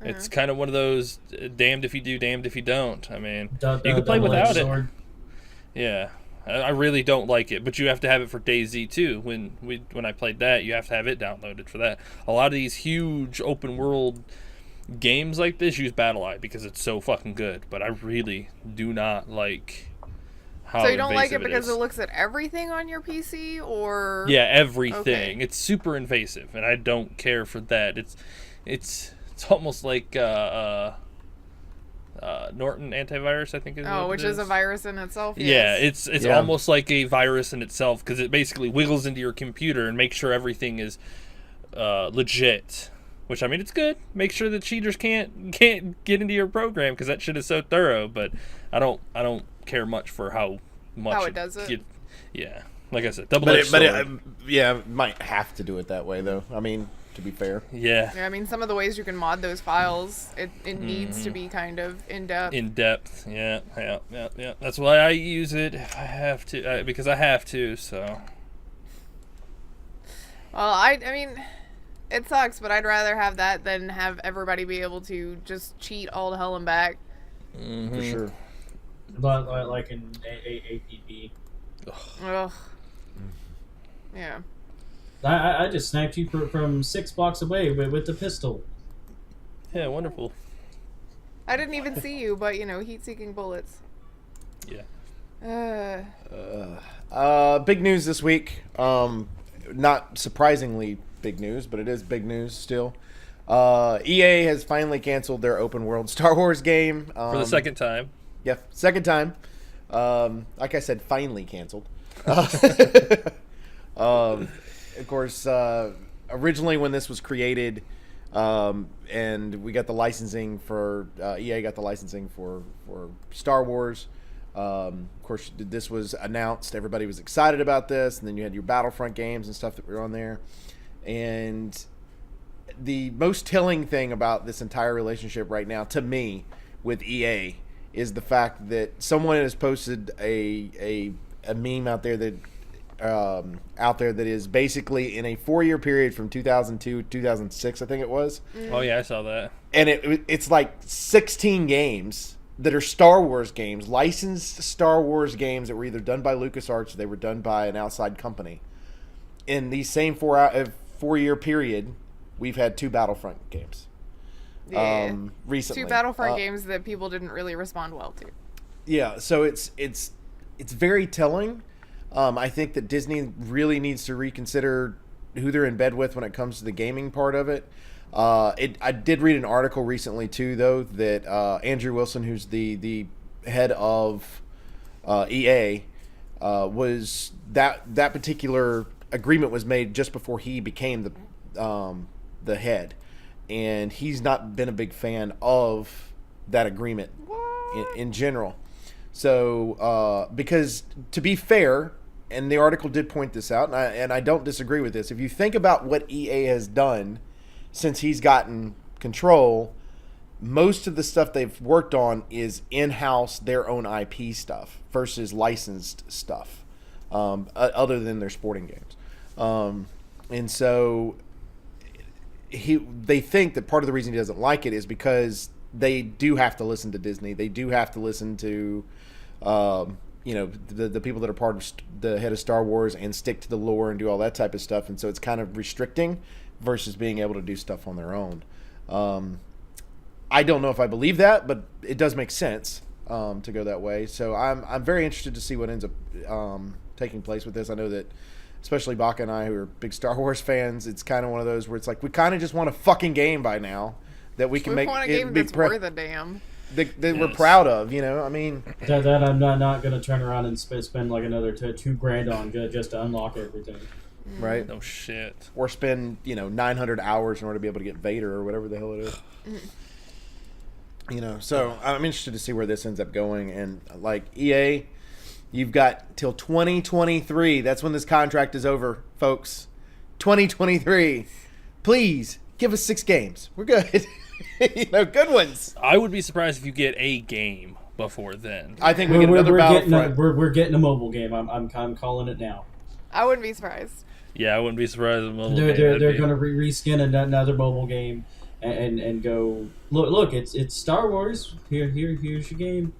it's kind of one of those damned if you do, damned if you don't. I mean, you can play without it. Yeah, I really don't like it, but you have to have it for DayZ too. When I played that, you have to have it downloaded for that. A lot of these huge open world games like this use Battle Eye because it's so fucking good, but I really do not like how. So you don't like it because it looks at everything on your PC, or everything. Okay. It's super invasive, and I don't care for that. It's almost like Norton antivirus, I think is. Which is a virus in itself. Yeah, yes. it's almost like a virus in itself because it basically wiggles into your computer and makes sure everything is legit. Which, I mean, it's good. Make sure that cheaters can't get into your program because that shit is so thorough. But I don't care much for how much it does it. Yeah, like I said, double-edged sword. It might have to do it that way, though. I mean, to be fair. Yeah. I mean, some of the ways you can mod those files, it needs to be kind of in depth. In depth, yeah. That's why I use it if I have to, because I have to. So. Well, I mean. It sucks, but I'd rather have that than have everybody be able to just cheat all to hell and back. Mm-hmm. For sure. But like in APP. Ugh. Yeah. I just sniped you from 6 blocks away with the pistol. Yeah, wonderful. I didn't even see you, but heat-seeking bullets. Yeah. Big news this week. Not surprisingly big news, but it is big news still. EA has finally canceled their open world Star Wars game. For the second time. Yeah, second time. Like I said, finally canceled. Of course, originally when this was created, and we got the licensing for EA got the licensing for Star Wars. Of course, this was announced. Everybody was excited about this, and then you had your Battlefront games and stuff that were on there. And the most telling thing about this entire relationship right now, to me, with EA, is the fact that someone has posted a meme out there that is basically in a 4-year period from 2002 to 2006, I think it was. Oh yeah, I saw that. And it's like 16 games that are Star Wars games, licensed Star Wars games that were either done by LucasArts or they were done by an outside company. In the same 4-year period, we've had 2 Battlefront games. Yeah. Recently. 2 Battlefront games that people didn't really respond well to. Yeah, so it's very telling. I think that Disney really needs to reconsider who they're in bed with when it comes to the gaming part of it. I did read an article recently too, though, that Andrew Wilson, who's the head of EA, was that particular agreement was made just before he became the head, and he's not been a big fan of that agreement in general. So because to be fair, and the article did point this out, and I don't disagree with this. If you think about what EA has done since he's gotten control, most of the stuff they've worked on is in-house, their own IP stuff versus licensed stuff, other than their sporting games. And so they think that part of the reason he doesn't like it is because they do have to listen to Disney. They do have to listen to the people that are part of the head of Star Wars and stick to the lore and do all that type of stuff. And so it's kind of restricting versus being able to do stuff on their own. I don't know if I believe that, but it does make sense to go that way. So I'm very interested to see what ends up taking place with this. I know that especially Baka and I, who are big Star Wars fans, it's kind of one of those where it's like we kind of just want a fucking game by now that we can make want a game that's worth a damn. That we're proud of, I mean, that I'm not gonna turn around and spend like another $2,000 on just to unlock everything. Right? No shit. Or spend 900 hours in order to be able to get Vader or whatever the hell it is. So I'm interested to see where this ends up going. And like EA, you've got till 2023. That's when this contract is over, folks. 2023. Please give us 6 games. We're good. Good ones. I would be surprised if you get a game before then. I think we get another Battlefront. We're getting a mobile game. I'm calling it now. I wouldn't be surprised. Yeah, I wouldn't be surprised if a mobile They're game. going to reskin another mobile game and go look. It's Star Wars. Here's your game.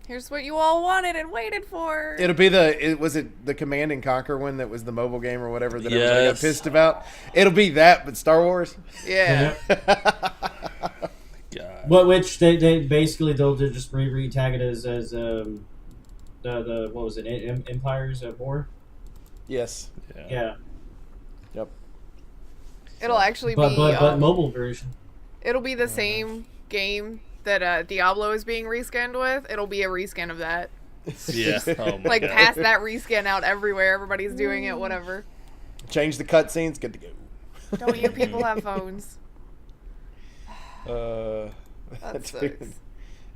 Here's what you all wanted and waited for. It'll be was it the Command and Conquer one that was the mobile game or whatever that everybody got pissed about? It'll be that, but Star Wars. Yeah. God. Which they basically they'll just re-tag it as the what was it, Empires at War? Yes. Yeah. Yep. It'll actually but be mobile version. It'll be the same game that Diablo is being reskinned with. It'll be a reskin of that. Yeah. Oh my Like God. pass that reskin out everywhere. Everybody's doing it. Whatever. Change the cutscenes. Good to go. Don't you people have phones? That sucks.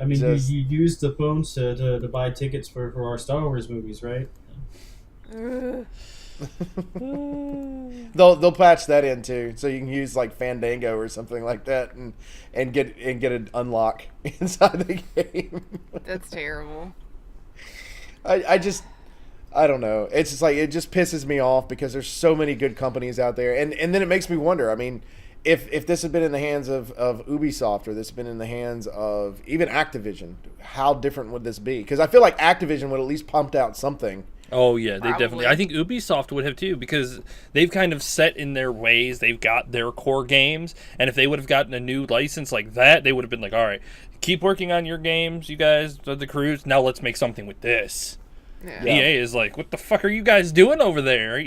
I mean, you use the phones to buy tickets for our Star Wars movies, right? Ugh. They'll patch that in too, so you can use like Fandango or something like that, and get an unlock inside the game. That's terrible. I don't know. It's just like it just pisses me off because there's so many good companies out there, and then it makes me wonder. I mean, if this had been in the hands of Ubisoft or this had been in the hands of even Activision, how different would this be? Because I feel like Activision would at least pumped out something Oh yeah, they Probably. definitely. I think Ubisoft would have too, because they've kind of set in their ways. They've got their core games, and if they would have gotten a new license like that, they would have been like, all right, keep working on your games, you guys, the crews. Now let's make something with this. Yeah. EA is like, what the fuck are you guys doing over there? Are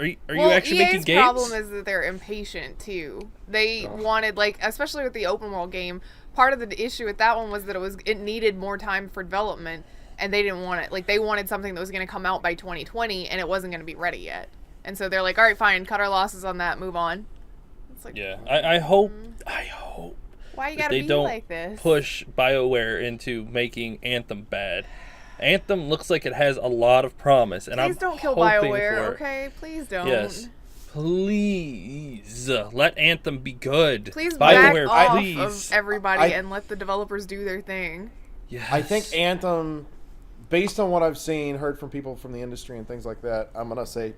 you actually making games? The problem is that they're impatient too. They wanted, like, especially with the open world game, part of the issue with that one was that it needed more time for development, and they didn't want it. Like, they wanted something that was going to come out by 2020, and it wasn't going to be ready yet. And so they're like, all right, fine, cut our losses on that, move on. It's like, Yeah, I hope why you that gotta they be don't like this? push BioWare into making Anthem bad. Anthem looks like it has a lot of promise, and Please I'm don't kill hoping BioWare, for it. okay? Please don't. Yes. Please let Anthem be good. Please back BioWare, off please. of everybody and let the developers do their thing. Yes. I think Anthem, based on what I've seen, heard from people from the industry and things like that, I'm gonna say,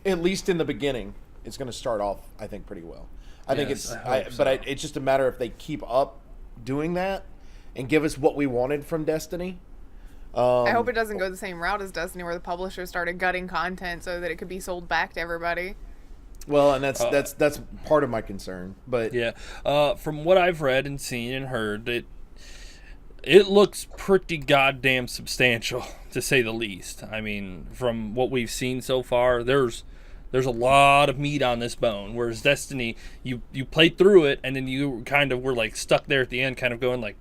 at least in the beginning, it's gonna start off, I think, pretty well. I think it's, it's just a matter if they keep up doing that and give us what we wanted from Destiny. I hope it doesn't go the same route as Destiny, where the publisher started gutting content so that it could be sold back to everybody. Well, and that's part of my concern. But yeah, from what I've read and seen and heard, it looks pretty goddamn substantial, to say the least. I mean, from what we've seen so far, there's a lot of meat on this bone. Whereas Destiny, you played through it, and then you kind of were like stuck there at the end, kind of going like,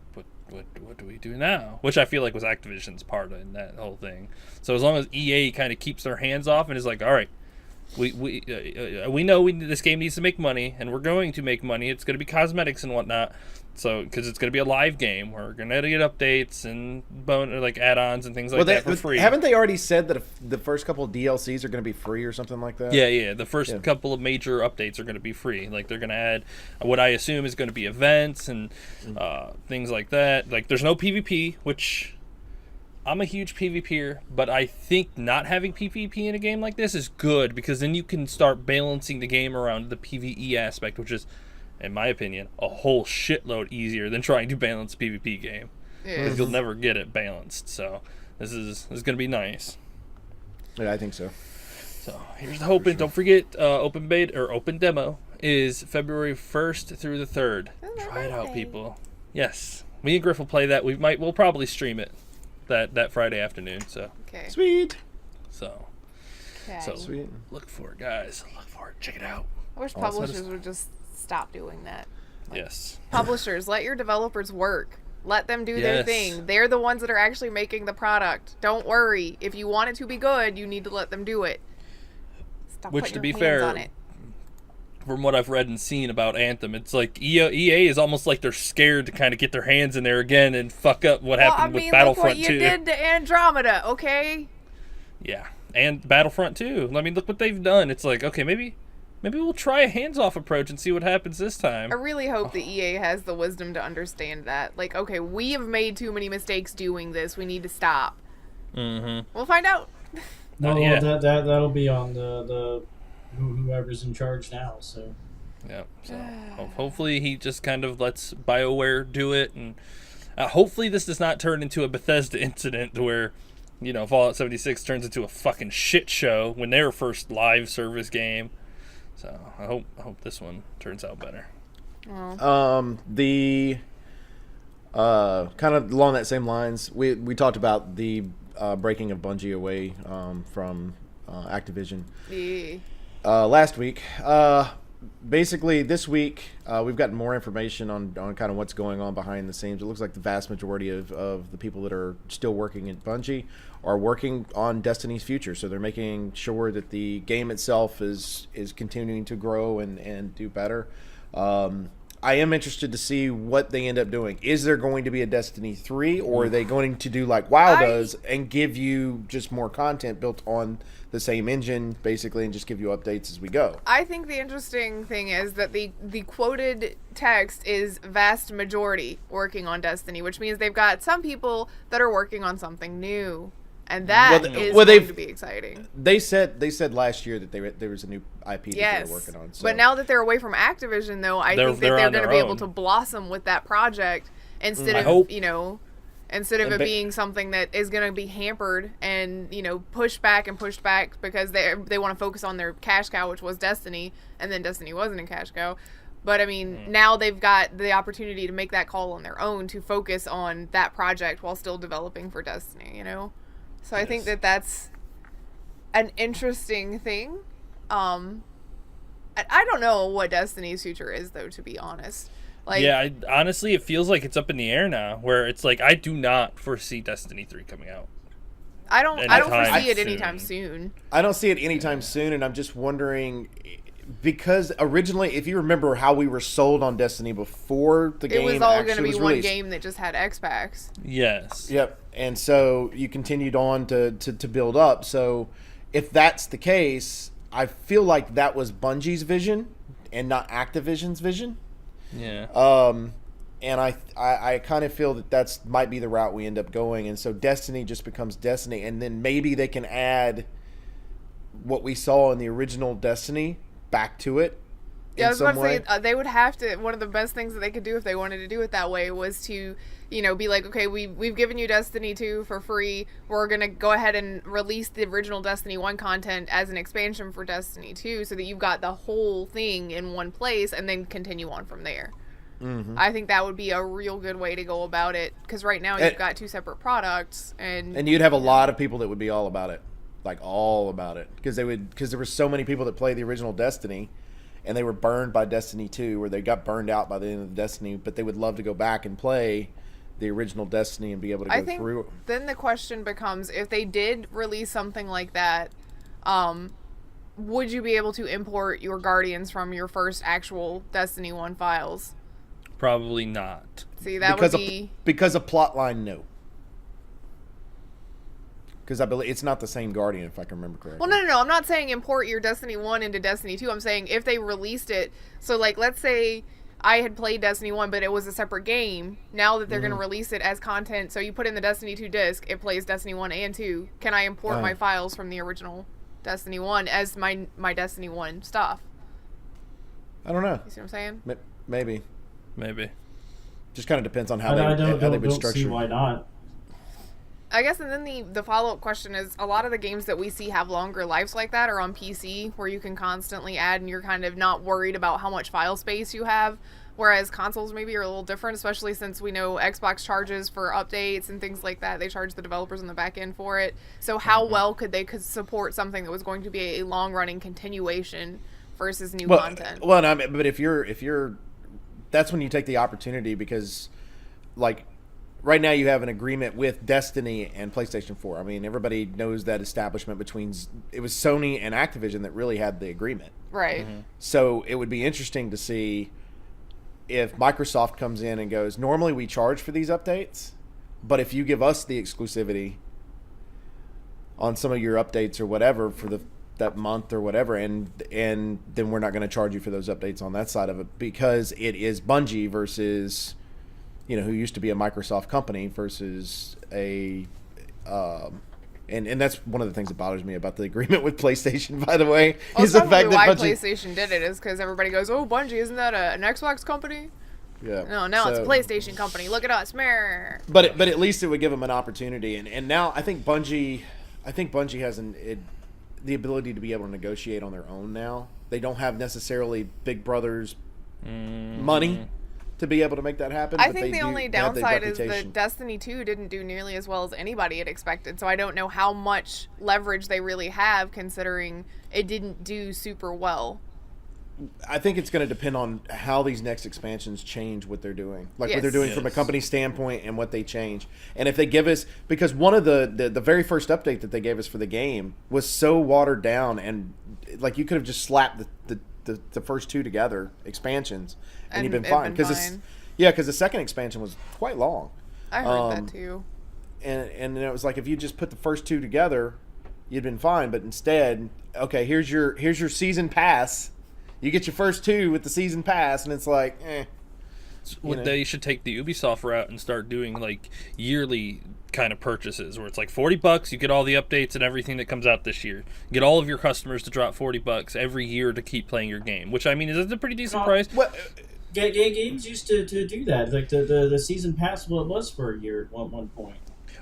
what do we do now? Which I feel like was Activision's part in that whole thing. So as long as EA kind of keeps their hands off and is like, all right, we know this game needs to make money, and we're going to make money. It's going to be cosmetics and whatnot. So because it's going to be a live game, we're going to get updates and like add-ons and things like that for free. Haven't they already said that the first couple of DLCs are going to be free or something like that? Yeah. The first couple of major updates are going to be free. Like, they're going to add what I assume is going to be events and things like that. Like, there's no PvP, which I'm a huge PvPer, but I think not having PvP in a game like this is good, because then you can start balancing the game around the PvE aspect, which is, in my opinion, a whole shitload easier than trying to balance a PvP game. Because you'll never get it balanced. So this is going to be nice. Yeah, I think so. So here's the hoping. Don't forget, open beta or open demo is February 1st through the 3rd. Try it out, people. Yes, me and Grif will play that. We'll probably stream it that Friday afternoon. So Okay. Sweet. So Okay. Sweet. look for it, guys. Look for it. Check it out. I wish publishers would just stop doing that. Yes. Publishers, let your developers work. Let them do their thing. They're the ones that are actually making the product. Don't worry. If you want it to be good, you need to let them do it. Stop Which, putting to be your hands fair, on it. from what I've read and seen about Anthem, it's like EA is almost like they're scared to kind of get their hands in there again and fuck up what happened with Battlefront 2. Look what you did to Andromeda, okay? Yeah, and Battlefront 2. I mean, look what they've done. It's like, okay, maybe we'll try a hands-off approach and see what happens this time. I really hope the EA has the wisdom to understand that. Like, okay, we have made too many mistakes doing this. We need to stop. Mm-hmm. We'll find out. Well, that'll be on the whoever's in charge now. So Yeah. So hopefully he just kind of lets BioWare do it, and hopefully this does not turn into a Bethesda incident where, Fallout 76 turns into a fucking shit show when their first live service game. So I hope this one turns out better. The kind of along that same lines, we talked about the breaking of Bungie away from Activision last week. Basically, this week we've gotten more information on kind of what's going on behind the scenes. It looks like the vast majority of the people that are still working at Bungie are working on Destiny's future. So they're making sure that the game itself is continuing to grow and do better. I am interested to see what they end up doing. Is there going to be a Destiny 3, or are they going to do like WoW does and give you just more content built on the same engine, basically, and just give you updates as we go? I think the interesting thing is that the quoted text is vast majority working on Destiny, which means they've got some people that are working on something new. And that is going to be exciting. They said last year that there was a new IP that they were working on. So. But now that they're away from Activision, though, I think that they're going to be able to blossom with that project instead of, instead of it being something that is going to be hampered and, you know, pushed back because they want to focus on their cash cow, which was Destiny, and then Destiny wasn't a cash cow. But I mean, now they've got the opportunity to make that call on their own to focus on that project while still developing for Destiny, you know? So I think that that's an interesting thing. I don't know what Destiny's future is, though, to be honest. Like, yeah, honestly, it feels like it's up in the air now, where it's like I do not foresee Destiny 3 coming out. I don't foresee it anytime soon. I don't see it anytime soon, and I'm just wondering, because originally, if you remember how we were sold on Destiny before the game, it was all going to be one game that just had X packs. Yes. Yep. And so you continued on to build up. So if that's the case, I feel like that was Bungie's vision and not Activision's vision. Yeah. And I kind of feel that that's might be the route we end up going, and so Destiny just becomes Destiny, and then maybe they can add what we saw in the original Destiny back to it. Yeah, I was about to say they would have to. One of the best things that they could do if they wanted to do it that way was to, you know, be like, okay, we've given you Destiny 2 for free. We're gonna go ahead and release the original Destiny 1 content as an expansion for Destiny 2, so that you've got the whole thing in one place, and then continue on from there. Mm-hmm. I think that would be a real good way to go about it, because right now you've got two separate products, and you'd have a lot of people that would be all about it, like all about it, because there were so many people that play the original Destiny. And they were burned by Destiny 2, where they got burned out by the end of Destiny, but they would love to go back and play the original Destiny and be able to go through it. Then the question becomes, if they did release something like that, would you be able to import your Guardians from your first actual Destiny 1 files? Probably not. See, that would be... Because of plotline, no. Because I believe it's not the same Guardian, if I can remember correctly. Well, no. I'm not saying import your Destiny 1 into Destiny 2. I'm saying if they released it. So, like, let's say I had played Destiny 1, but it was a separate game. Now that they're going to release it as content, so you put in the Destiny 2 disc, it plays Destiny 1 and 2. Can I import my files from the original Destiny 1 as my Destiny 1 stuff? I don't know. You see what I'm saying? Maybe. Just kind of depends on how they would structure it. See why not. I guess, and then the follow-up question is, a lot of the games that we see have longer lives like that are on PC, where you can constantly add and you're kind of not worried about how much file space you have, whereas consoles maybe are a little different, especially since we know Xbox charges for updates and things like that. They charge the developers on the back end for it. So how well could they support something that was going to be a long-running continuation versus new content? Well, no, but if you're that's when you take the opportunity, because, like, right now you have an agreement with Destiny and PlayStation 4. I mean, everybody knows that establishment between... It was Sony and Activision that really had the agreement. Right. Mm-hmm. So it would be interesting to see if Microsoft comes in and goes, normally we charge for these updates, but if you give us the exclusivity on some of your updates or whatever for that month or whatever, and then we're not going to charge you for those updates on that side of it, because it is Bungie versus... who used to be a Microsoft company versus a, and that's one of the things that bothers me about the agreement with PlayStation, by the way, is the fact that PlayStation did it is because everybody goes, "Oh, Bungie, isn't that an Xbox company?" Yeah. No, it's a PlayStation company. Look at us, meh. But at least it would give them an opportunity, and now I think Bungie has the ability to be able to negotiate on their own now. They don't have necessarily Big Brother's money to be able to make that happen. I think the only downside is that Destiny 2 didn't do nearly as well as anybody had expected, so I don't know how much leverage they really have, considering it didn't do super well. I think it's going to depend on how these next expansions change what they're doing. Like, what they're doing from a company standpoint and what they change. And if they give us... Because one of the very first update that they gave us for the game was so watered down, and, like, you could have just slapped the first two together, expansions, and you've been fine. Because the second expansion was quite long. I heard that too. And it was like, if you just put the first two together, you'd been fine. But instead, okay, here's your season pass. You get your first two with the season pass, and it's like, They should take the Ubisoft route and start doing, like, yearly kind of purchases, where it's like $40, you get all the updates and everything that comes out this year. Get all of your customers to drop $40 every year to keep playing your game, which, I mean, is a pretty decent price. games used to do that. Like the season pass, well, it was for a year at one point.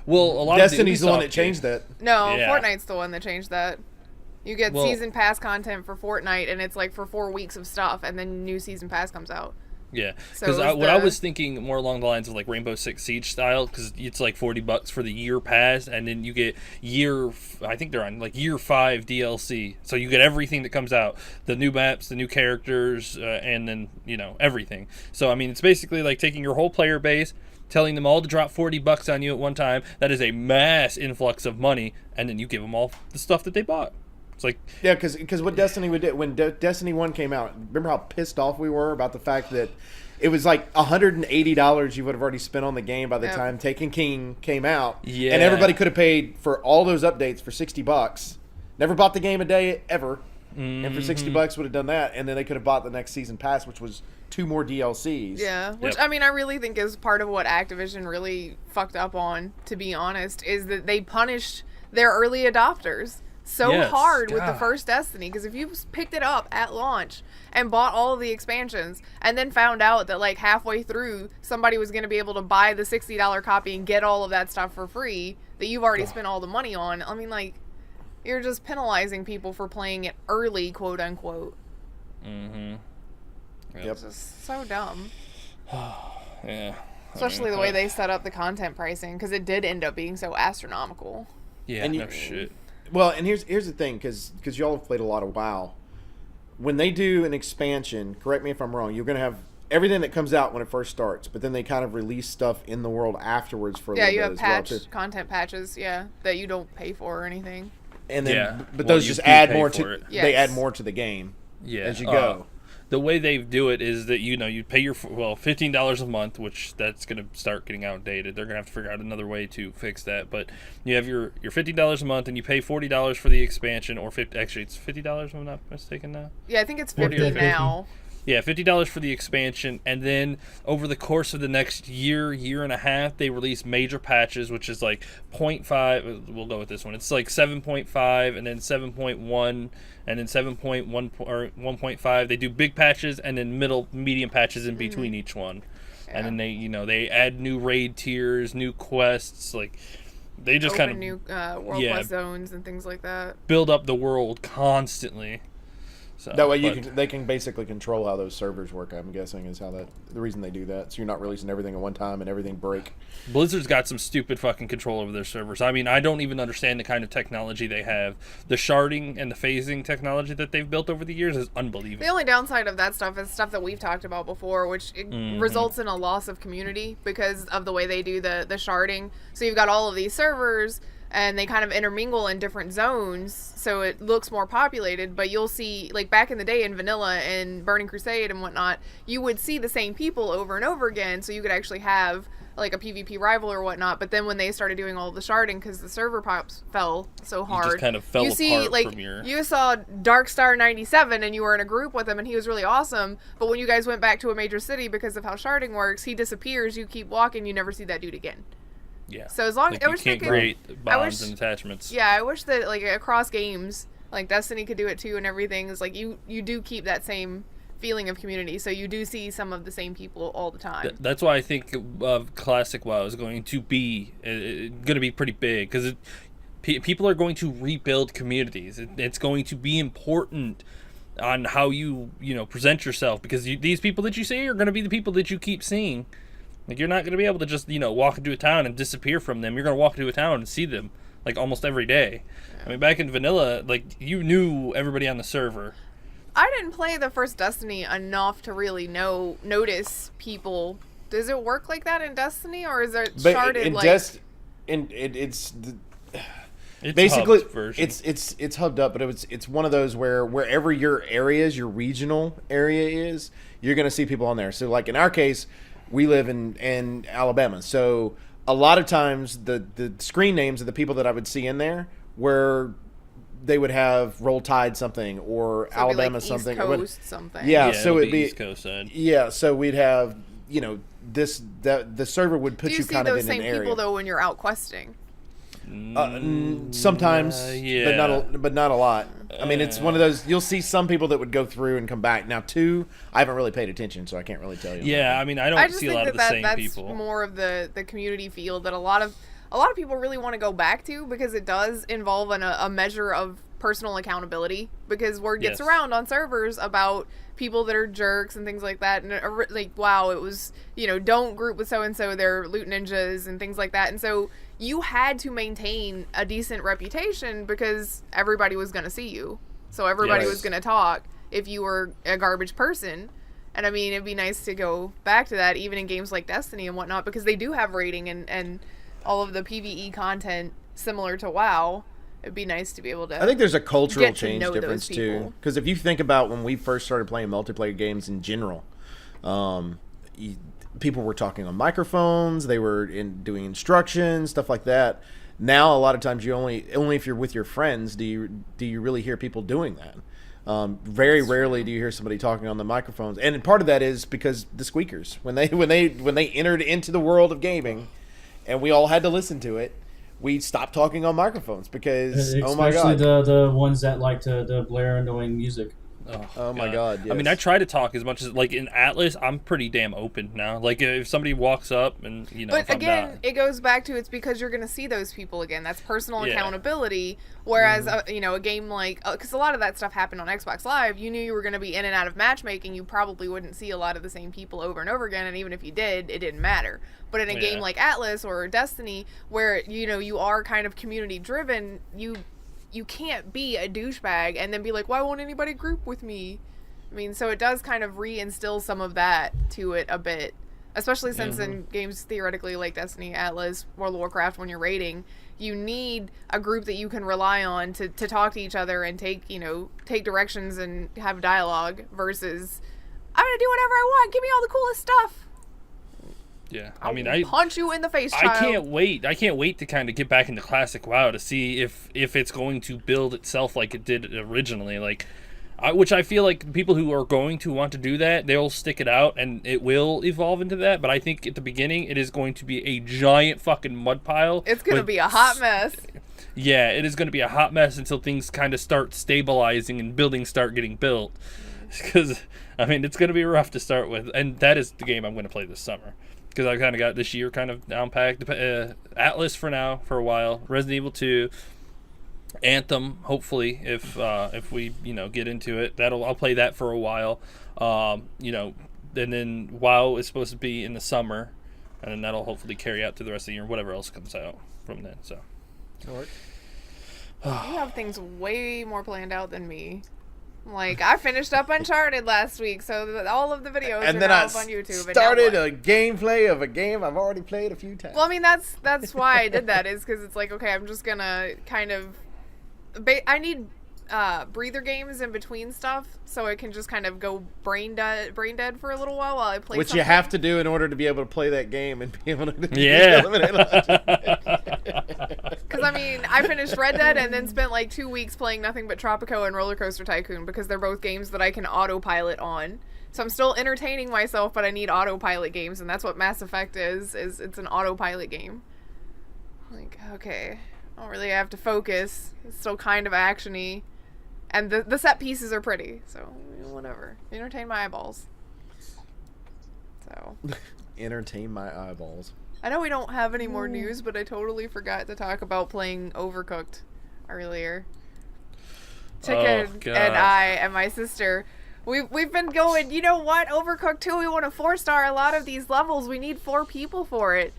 Well, a lot Destiny's of the one that changed that. No, Yeah. Fortnite's the one that changed that. You get Well- season pass content for Fortnite, and it's like for 4 weeks of stuff, and then new season pass comes out. Yeah, So because it was what I the- was thinking more along the lines of like Rainbow Six Siege style, because it's like $40 for the year pass, and then you get I think they're on like year 5 DLC, so you get everything that comes out, the new maps, the new characters, and then everything. So I mean, it's basically like taking your whole player base, telling them all to drop $40 on you at one time. That is a mass influx of money, and then you give them all the stuff that they bought. It's like, Yeah, because what Destiny would do when Destiny 1 came out, remember how pissed off we were about the fact that it was like $180 you would have already spent on the game by the Yep. time Taken King came out. Yeah. And everybody could have paid for all those updates for $60. Never bought the game a day ever. And for $60 would have done that, and then they could have bought the next season pass, which was 2 more DLCs. Yeah, which Yep. I mean, I really think is part of what Activision really fucked up on, to be honest, is that they punished their early adopters so Yes, hard with the God. first Destiny. Because if you picked it up at launch and bought all of the expansions, and then found out that like halfway through somebody was going to be able to buy the $60 copy and get all of that stuff for free that you've already spent all the money on, I mean, like, you're just penalizing people for playing it early, quote unquote. Yep. It's just so dumb. yeah. Especially the way they set up the content pricing, because it did end up being so astronomical. Yeah, And no shit. Well, and here's the thing, because y'all have played a lot of WoW. When they do an expansion, correct me if I'm wrong, you're going to have everything that comes out when it first starts, but then they kind of release stuff in the world afterwards for a Yeah, little you bit have as well, too. content patches, that you don't pay for or anything. And then, Yeah. but Well, those you just do add pay more for to it. they Yes. add more to the game Yeah, as you go. The way they do it is that you pay your $15 a month, which that's going to start getting outdated. They're going to have to figure out another way to fix that. But you have your $15 a month, and you pay $40 for the expansion, or actually it's $50 if I'm not mistaken now. Yeah, I think it's 40 or 50 50. now. Yeah, $50 for the expansion, and then over the course of the next year and a half, they release major patches, which is like 0.5. We'll go with this one. It's like 7.5, and then 7.1, and then 7.1 or 1.5. They do big patches, and then medium patches in between each one, and then they add new raid tiers, new quests, like they just Open kind of new World Quest zones and things like that. build up the world constantly. So, That way but- they can basically control how those servers work, I'm guessing, is how the reason they do that. So you're not releasing everything at one time and everything break. Blizzard's got some stupid fucking control over their servers. I mean, I don't even understand the kind of technology they have. The sharding and the phasing technology that they've built over the years is unbelievable. The only downside of that stuff is stuff that we've talked about before, which it results in a loss of community because of the way they do the sharding. So you've got all of these servers, and they kind of intermingle in different zones, so it looks more populated. But you'll see, like back in the day in Vanilla and Burning Crusade and whatnot, you would see the same people over and over again, so you could actually have like a PvP rival or whatnot. But then when they started doing all the sharding, because the server pops fell so hard, just kind of fell you see, apart like, from your- you saw Darkstar 97 and you were in a group with him and he was really awesome, but when you guys went back to a major city because of how sharding works, he disappears, you keep walking, you never see that dude again. Yeah. So as long like I you was can't thinking, create bonds wish- and attachments. yeah, I wish that like across games, like Destiny could do it too, and everything is like you do keep that same feeling of community, so you do see some of the same people all the time. That's why I think Classic WoW is going to be pretty big, because people are going to rebuild communities. It's going to be important on how you present yourself, because these people that you see are going to be the people that you keep seeing. Like, you're not going to be able to just walk into a town and disappear from them. You're going to walk into a town and see them like almost every day. Yeah. I mean, back in Vanilla, like, you knew everybody on the server. I didn't play the first Destiny enough to really notice people. Does it work like that in Destiny, or is it sharded like? It's It's basically hubbed version. it's hubbed up, but it's one of those where wherever your regional area is, you're going to see people on there. So like in our case, we live in Alabama, so a lot of times the screen names of the people that I would see in there where they would have Roll Tide something or So Alabama like something. East Coast something. Yeah, so so it'd be East Coast side. Yeah, so we'd have the server would put Do you you see kind of those in same an area. people though when you're out questing? Sometimes, yeah. but not a lot. I mean, it's one of those. You'll see some people that would go through and come back. Now, 2, I haven't really paid attention, so I can't really tell you. Yeah, I mean, I don't see a lot of the same that's people. More of the community feel that a lot of people really want to go back to, because it does involve a measure of personal accountability, because word gets around on servers about people that are jerks and things like that, and like, wow, it was, don't group with so and so, they're loot ninjas and things like that. And so you had to maintain a decent reputation because everybody was going to see you, so everybody was going to talk if you were a garbage person. And I mean, it'd be nice to go back to that even in games like Destiny and whatnot, because they do have rating and all of the PvE content similar to WoW. It'd be nice to be able to. I think there's a cultural change difference too, because if you think about when we first started playing multiplayer games in general, people were talking on microphones, they were doing instructions, stuff like that. Now a lot of times you only if you're with your friends do you really hear people doing that. Very rarely do you hear somebody talking on the microphones, and part of that is because the squeakers, when they entered into the world of gaming, and we all had to listen to it. We stopped talking on microphones because, oh my god. Especially the ones that like to blare annoying music. Oh my god, yes. I mean, I try to talk as much as, like, in Atlas, I'm pretty damn open now. Like, if somebody walks up and, But again, it goes back to, it's because you're going to see those people again. That's personal accountability. Whereas, a game like, because a lot of that stuff happened on Xbox Live, you knew you were going to be in and out of matchmaking, you probably wouldn't see a lot of the same people over and over again, and even if you did, it didn't matter. But in a game like Atlas or Destiny, where, you are kind of community driven, you can't be a douchebag and then be like, why won't anybody group with me? I mean, so it does kind of reinstill some of that to it a bit, especially since in games theoretically like Destiny, Atlas, World of Warcraft, when you're raiding, you need a group that you can rely on to talk to each other and take directions and have dialogue, versus I'm gonna do whatever I want, give me all the coolest stuff. Yeah, I mean, I punch you in the face, child. I can't wait to kind of get back into classic WoW to see if it's going to build itself like it did originally. Like, which I feel like people who are going to want to do that, they'll stick it out and it will evolve into that. But I think at the beginning, it is going to be a giant fucking mud pile. It's going to be a hot mess. Yeah, it is going to be a hot mess until things kind of start stabilizing and buildings start getting built. Because, I mean, it's going to be rough to start with. And that is the game I'm going to play this summer. Because I kind of got this year kind of down packed. Atlas for now, for a while. Resident Evil 2. Anthem, hopefully, if we get into it, I'll play that for a while. And then WoW is supposed to be in the summer, and then that'll hopefully carry out to the rest of the year, whatever else comes out from then. So, you have things way more planned out than me. Like, I finished up Uncharted last week, so all of the videos are now up on YouTube. Started a gameplay of a game I've already played a few times. Well, I mean, that's why I did that, is because it's like, okay, I'm just gonna kind of... I need breather games in between stuff, so I can just kind of go brain dead for a little while I play Which something. you have to do in order to be able to play that game and be able to Because, I mean, I finished Red Dead and then spent like 2 weeks playing nothing but Tropico and Roller Coaster Tycoon, because they're both games that I can autopilot on. So I'm still entertaining myself, but I need autopilot games, and that's what Mass Effect is it's an autopilot game. Like, okay, I don't really have to focus. It's still kind of action-y. And the set pieces are pretty, so whatever. Entertain my eyeballs. So. Entertain my eyeballs. I know we don't have any more news, but I totally forgot to talk about playing Overcooked earlier. Chicken and I and my sister, we've been going, you know what, Overcooked 2, we want to 4-star a lot of these levels. We need 4 people for it.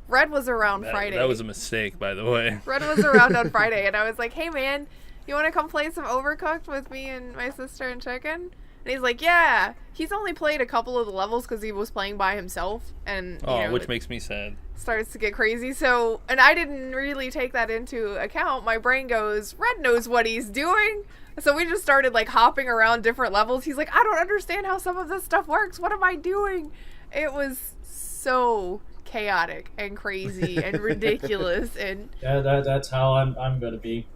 Red was around Friday. That was a mistake, by the way. Red was around on Friday, and I was like, hey man, you want to come play some Overcooked with me and my sister and Chicken? And he's like, yeah. He's only played a couple of the levels because he was playing by himself. And which makes me sad. Starts to get crazy. So, and I didn't really take that into account. My brain goes, Red knows what he's doing. So we just started like hopping around different levels. He's like, I don't understand how some of this stuff works. What am I doing? It was so chaotic and crazy and ridiculous. And yeah, that's how I'm gonna be.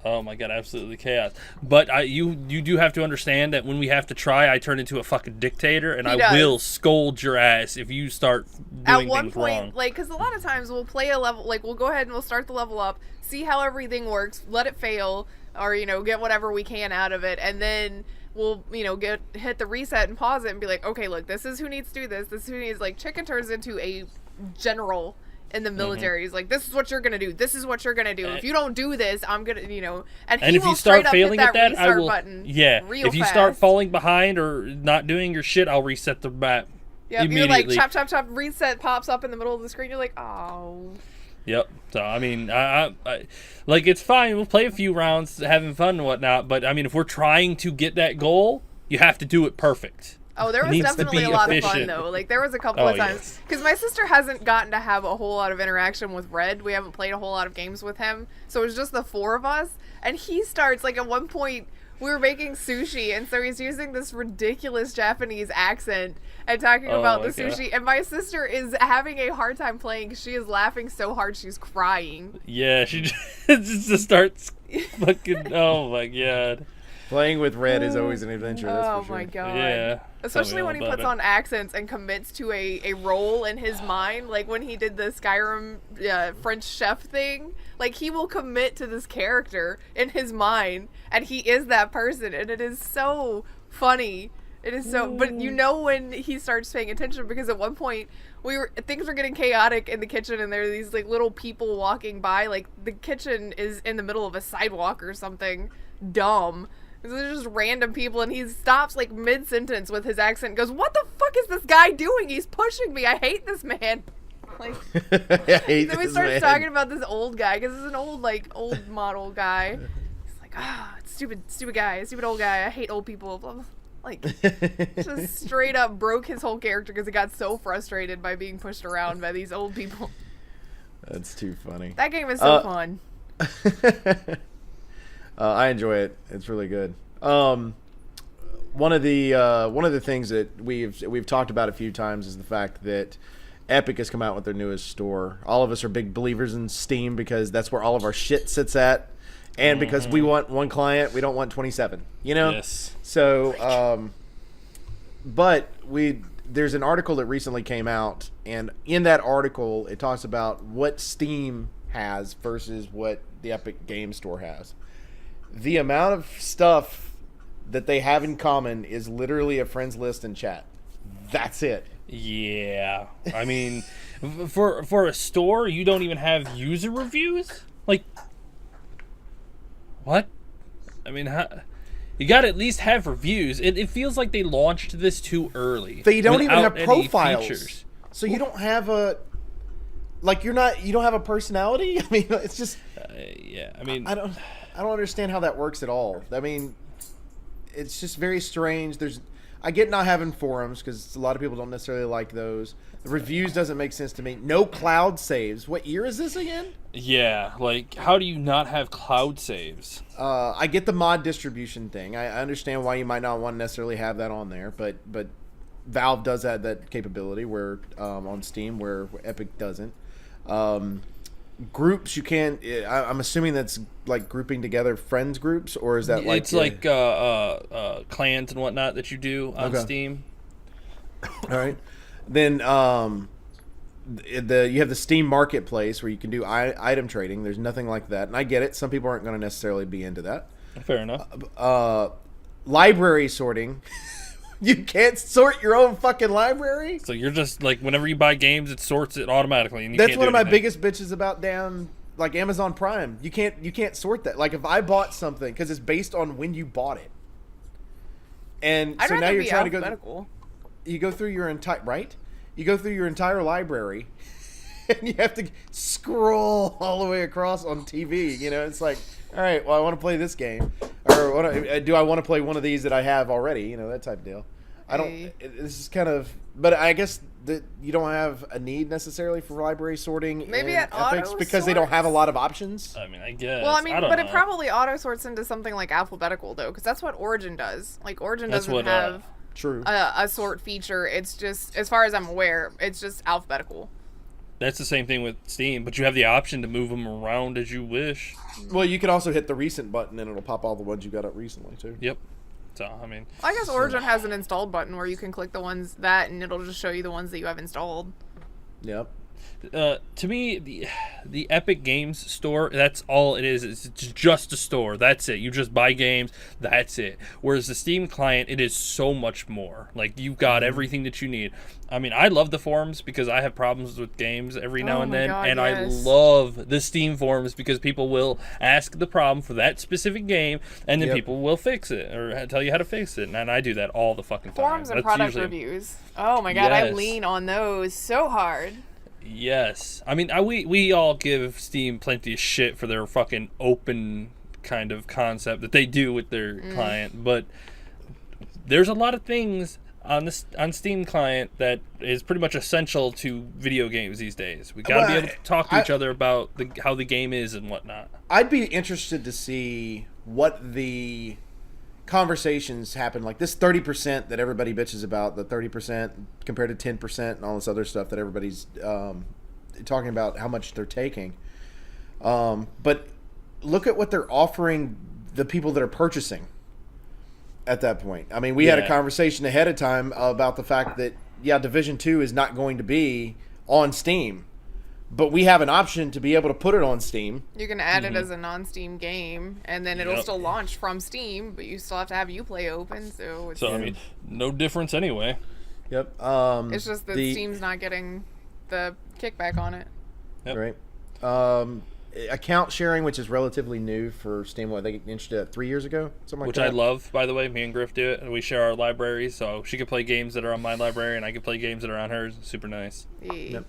Oh my god, absolutely chaos. But you do have to understand that when we have to try, I turn into a fucking dictator, and I will scold your ass if you start doing things wrong. Like, because a lot of times we'll play a level, like we'll go ahead and we'll start the level up, see how everything works, let it fail, or get whatever we can out of it, and then we'll hit the reset and pause it and be like, okay, look, this is who needs to do this. This is who needs, like, Chicken turns into a general in the military. He's like, this is what you're gonna do. This is what you're gonna do. If you don't do this, I'm gonna, and if you start failing at that, I will. Real if you fast. start falling behind or not doing your shit, I'll reset the map. Yep, you're like chop, chop, chop. Reset pops up in the middle of the screen. You're like, oh. Yep. So I mean, I like, it's fine. We'll play a few rounds, having fun and whatnot. But I mean, if we're trying to get that goal, you have to do it perfect. Oh, there was definitely a lot of fun, though. Like, there was a couple of times. Because my sister hasn't gotten to have a whole lot of interaction with Red. We haven't played a whole lot of games with him. So it was just the four of us. And he starts, like, at one point, we were making sushi. And so he's using this ridiculous Japanese accent and talking about the sushi. And my sister is having a hard time playing. She is laughing so hard she's crying. Yeah, she just starts fucking, oh my god. Playing with Red is always an adventure, that's for sure. Oh my god. Yeah. Especially when he puts on accents and commits to a role in his mind. Like when he did the Skyrim French chef thing. Like, he will commit to this character in his mind. And he is that person. And it is so funny. It is so... But when he starts paying attention, because at one point things were getting chaotic in the kitchen, and there are these like little people walking by. Like, the kitchen is in the middle of a sidewalk or something dumb. There's just random people, and he stops like mid-sentence with his accent and goes, what the fuck is this guy doing? He's pushing me. I hate this man. Like, then we start talking about this old guy, because it's an old model guy. He's like, stupid guy, stupid old guy. I hate old people. Blah, blah. Like, just straight up broke his whole character because he got so frustrated by being pushed around by these old people. That's too funny. That game is so fun. I enjoy it. It's really good. One of the things that we've talked about a few times is the fact that Epic has come out with their newest store. All of us are big believers in Steam because that's where all of our shit sits at, and because we want one client, we don't want 27. Yes. So, but there's an article that recently came out, and in that article, it talks about what Steam has versus what the Epic Game Store has. The amount of stuff that they have in common is literally a friends list and chat. That's it. Yeah. I mean, for a store, you don't even have user reviews? Like, what? I mean, you got to at least have reviews. It feels like they launched this too early. They don't even have profiles. Features. So you don't have a... Like, you don't have a personality? I mean, it's just... yeah, I mean... I don't understand how that works at all. I mean, it's just very strange. I get not having forums because a lot of people don't necessarily like those. The reviews doesn't make sense to me. No cloud saves. What year is this again? Yeah, like, how do you not have cloud saves? I get the mod distribution thing. I understand why you might not want to necessarily have that on there, but Valve does have that capability where on Steam where Epic doesn't. Groups you can't. I'm assuming that's like grouping together friends groups, or is that like it's like clans and whatnot that you do on Steam. All right, then you have the Steam Marketplace where you can do item trading. There's nothing like that, and I get it. Some people aren't going to necessarily be into that. Fair enough. Library sorting. You can't sort your own fucking library. So you're just like, whenever you buy games, it sorts it automatically. And That's one of my biggest bitches about like Amazon Prime. You can't sort that. Like if I bought something, because it's based on when you bought it, and so now you're trying to go. You go through your entire You go through your entire library, and you have to scroll all the way across on TV. It's like, all right, well, I want to play this game, or do I want to play one of these that I have already? That type of deal. I don't. This is kind of, but I guess that you don't have a need necessarily for library sorting. Maybe in at Epics auto because they don't have a lot of options. I mean, I guess. Well, I mean, but know. it probably auto sorts into something like alphabetical though, because that's what Origin does. Like Origin doesn't have true a sort feature. It's just, as far as I'm aware, it's just alphabetical. That's the same thing with Steam, but you have the option to move them around as you wish. Well, you can also hit the recent button, and it'll pop all the ones you got up recently too. Yep. So I mean, I guess Origin has an installed button where you can click the ones and it'll just show you the ones that you have installed. Yep. To me, the Epic Games store, that's all it is. It's just a store. That's it. You just buy games. That's it. Whereas the Steam client, it is so much more. Like, you've got everything that you need. I mean, I love the forums because I have problems with games every now and then. God, and yes. I love the Steam forums because people will ask the problem for that specific game, and then people will fix it or tell you how to fix it. And I do that all the fucking time. Forums and product reviews. Oh my god, I lean on those so hard. Yes. I mean, we all give Steam plenty of shit for their fucking open kind of concept that they do with their client, but there's a lot of things on Steam client that is pretty much essential to video games these days. We gotta be able to talk to each other about how the game is and whatnot. I'd be interested to see what the conversations happen, like this 30% that everybody bitches about, the 30% compared to 10% and all this other stuff that everybody's talking about how much they're taking. But look at what they're offering the people that are purchasing at that point. I mean, we had a conversation ahead of time about the fact that, Division 2 is not going to be on Steam. But we have an option to be able to put it on Steam. You can add it as a non-Steam game, and then it'll still launch from Steam, but you still have to have Uplay open, so it's... So, I mean, no difference anyway. Yep. It's just that Steam's not getting the kickback on it. Yep. Right. Account sharing, which is relatively new for Steam, they introduced it 3 years ago? Something like Which that. I love, by the way. Me and Grif do it, and we share our libraries, so she can play games that are on my library, and I can play games that are on hers. Super nice. Yep.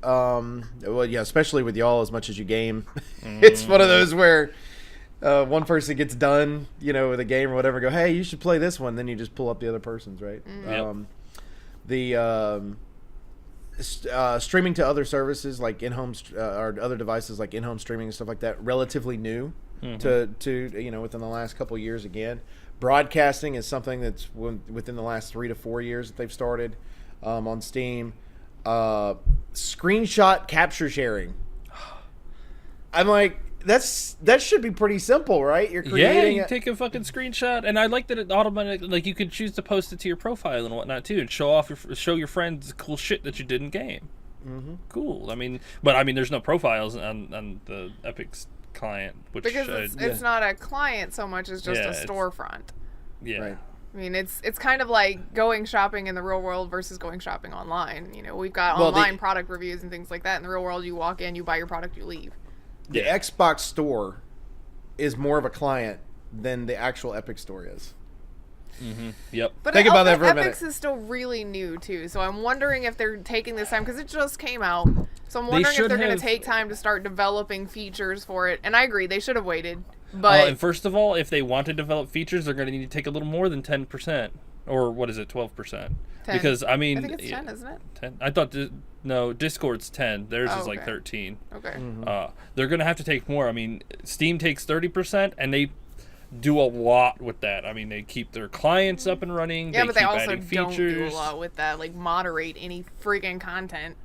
Well, yeah, especially with y'all, as much as you game, it's one of those where one person gets done, with a game or whatever, go, hey, you should play this one, then you just pull up the other person's, right? Streaming to other services like in-home or other devices like in-home streaming and stuff like that, relatively new to within the last couple of years. Again, broadcasting is something that's within the last 3 to 4 years that they've started on Steam. Screenshot capture sharing. I'm like, that should be pretty simple, right? You're creating you take a fucking screenshot, and I like that it automatically, like, you could choose to post it to your profile and whatnot too, and show your friends cool shit that you did in game. Cool. I mean, there's no profiles on the Epic's client, which because it's not a client so much as just a storefront. Yeah. Right. I mean, it's kind of like going shopping in the real world versus going shopping online. We've got online product reviews and things like that. In the real world, you walk in, you buy your product, you leave. The Xbox store is more of a client than the actual Epic store is. Yep. But think about that for a minute. Epic's is still really new too, so I'm wondering if they're taking this time because it just came out. So I'm wondering if they're going to take time to start developing features for it. And I agree, they should have waited. But and first of all, if they want to develop features, they're going to need to take a little more than 10%, or what is it, 12%? 10. Because I mean, I think it's 10, isn't it? 10. I thought no, Discord's 10. Theirs is like 13. Okay. They're going to have to take more. I mean, Steam takes 30%, and they do a lot with that. I mean, they keep their clients up and running. Yeah, but they also don't do a lot with that, like moderate any friggin' content.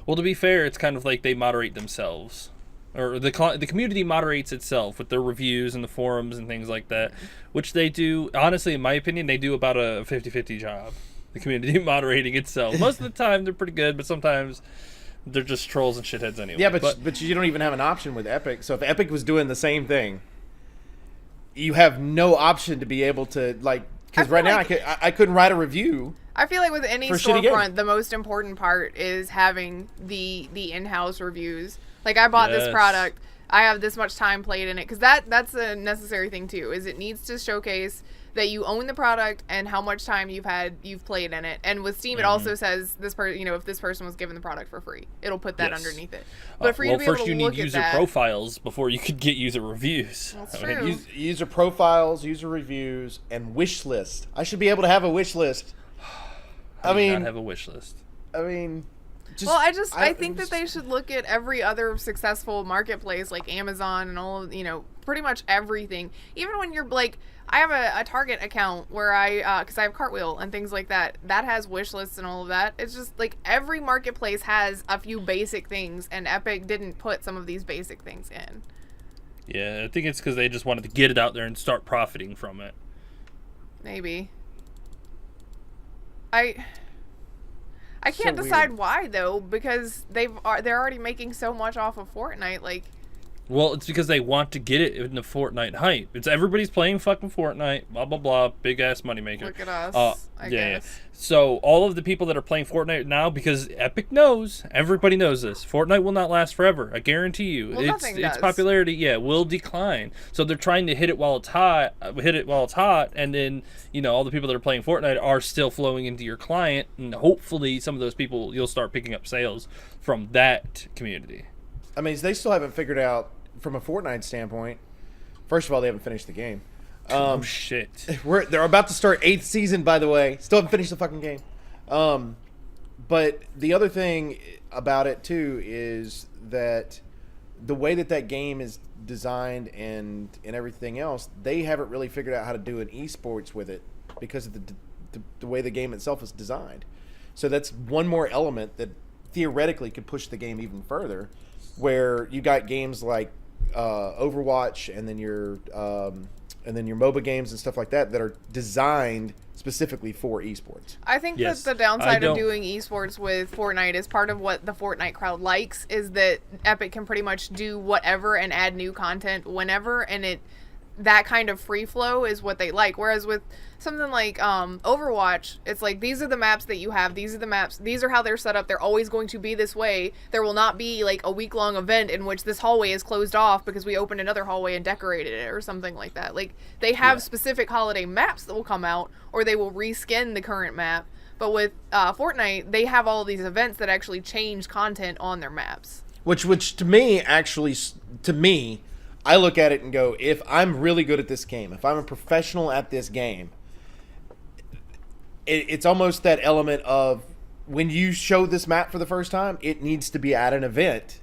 Well, to be fair, it's kind of like they moderate themselves. Or the community moderates itself with their reviews and the forums and things like that, which they do, honestly, in my opinion, they do about a 50-50 job. The community moderating itself. Most of the time, they're pretty good, but sometimes they're just trolls and shitheads anyway. Yeah, but you don't even have an option with Epic. So if Epic was doing the same thing, you have no option to be able to, like, because right now I couldn't write a review. I feel like with any storefront, the most important part is having the in-house reviews. Like, I bought this product, I have this much time played in it, because that's a necessary thing too. Is it needs to showcase that you own the product and how much time you've played in it. And with Steam, it also says this if this person was given the product for free, it'll put that underneath it. But for you to be able to look at that, first you need user profiles before you could get user reviews. That's true. User profiles, user reviews, and wish list. I should be able to have a wish list. I mean, not have a wish list. I mean, Well, I think that they should look at every other successful marketplace like Amazon and all of, pretty much everything. Even when you're like, I have a Target account where because I have Cartwheel and things like that has wish lists and all of that. It's just like every marketplace has a few basic things, and Epic didn't put some of these basic things in. Yeah, I think it's because they just wanted to get it out there and start profiting from it. Maybe. I can't decide why though, because they're already making so much off of Fortnite. Like, well, it's because they want to get it in the Fortnite hype. It's everybody's playing fucking Fortnite, blah blah blah, big ass moneymaker. Look at us. I guess. Yeah. So all of the people that are playing Fortnite now, because Epic knows, everybody knows this, Fortnite will not last forever. I guarantee you. Well, its popularity, will decline. So they're trying to hit it while it's hot, and then all the people that are playing Fortnite are still flowing into your client, and hopefully some of those people you'll start picking up sales from that community. I mean, they still haven't figured out from a Fortnite standpoint. First of all, they haven't finished the game. Oh shit! They're about to start 8th season, by the way. Still haven't finished the fucking game. But the other thing about it too is that the way that game is designed and everything else, they haven't really figured out how to do an esports with it because of the way the game itself is designed. So that's one more element that theoretically could push the game even further, where you got games like Overwatch and then your MOBA games and stuff like that are designed specifically for esports. I think that the downside of doing esports with Fortnite is part of what the Fortnite crowd likes is that Epic can pretty much do whatever and add new content whenever, and that kind of free flow is what they like. Whereas with something like Overwatch, it's like, these are the maps that you have, these are the maps, these are how they're set up, they're always going to be this way. There will not be like a week-long event in which this hallway is closed off because we opened another hallway and decorated it or something like that. Like, they have specific holiday maps that will come out, or they will reskin the current map. But with Fortnite, they have all of these events that actually change content on their maps. Which to me, I look at it and go, if I'm really good at this game, if I'm a professional at this game, it's almost that element of when you show this map for the first time, it needs to be at an event.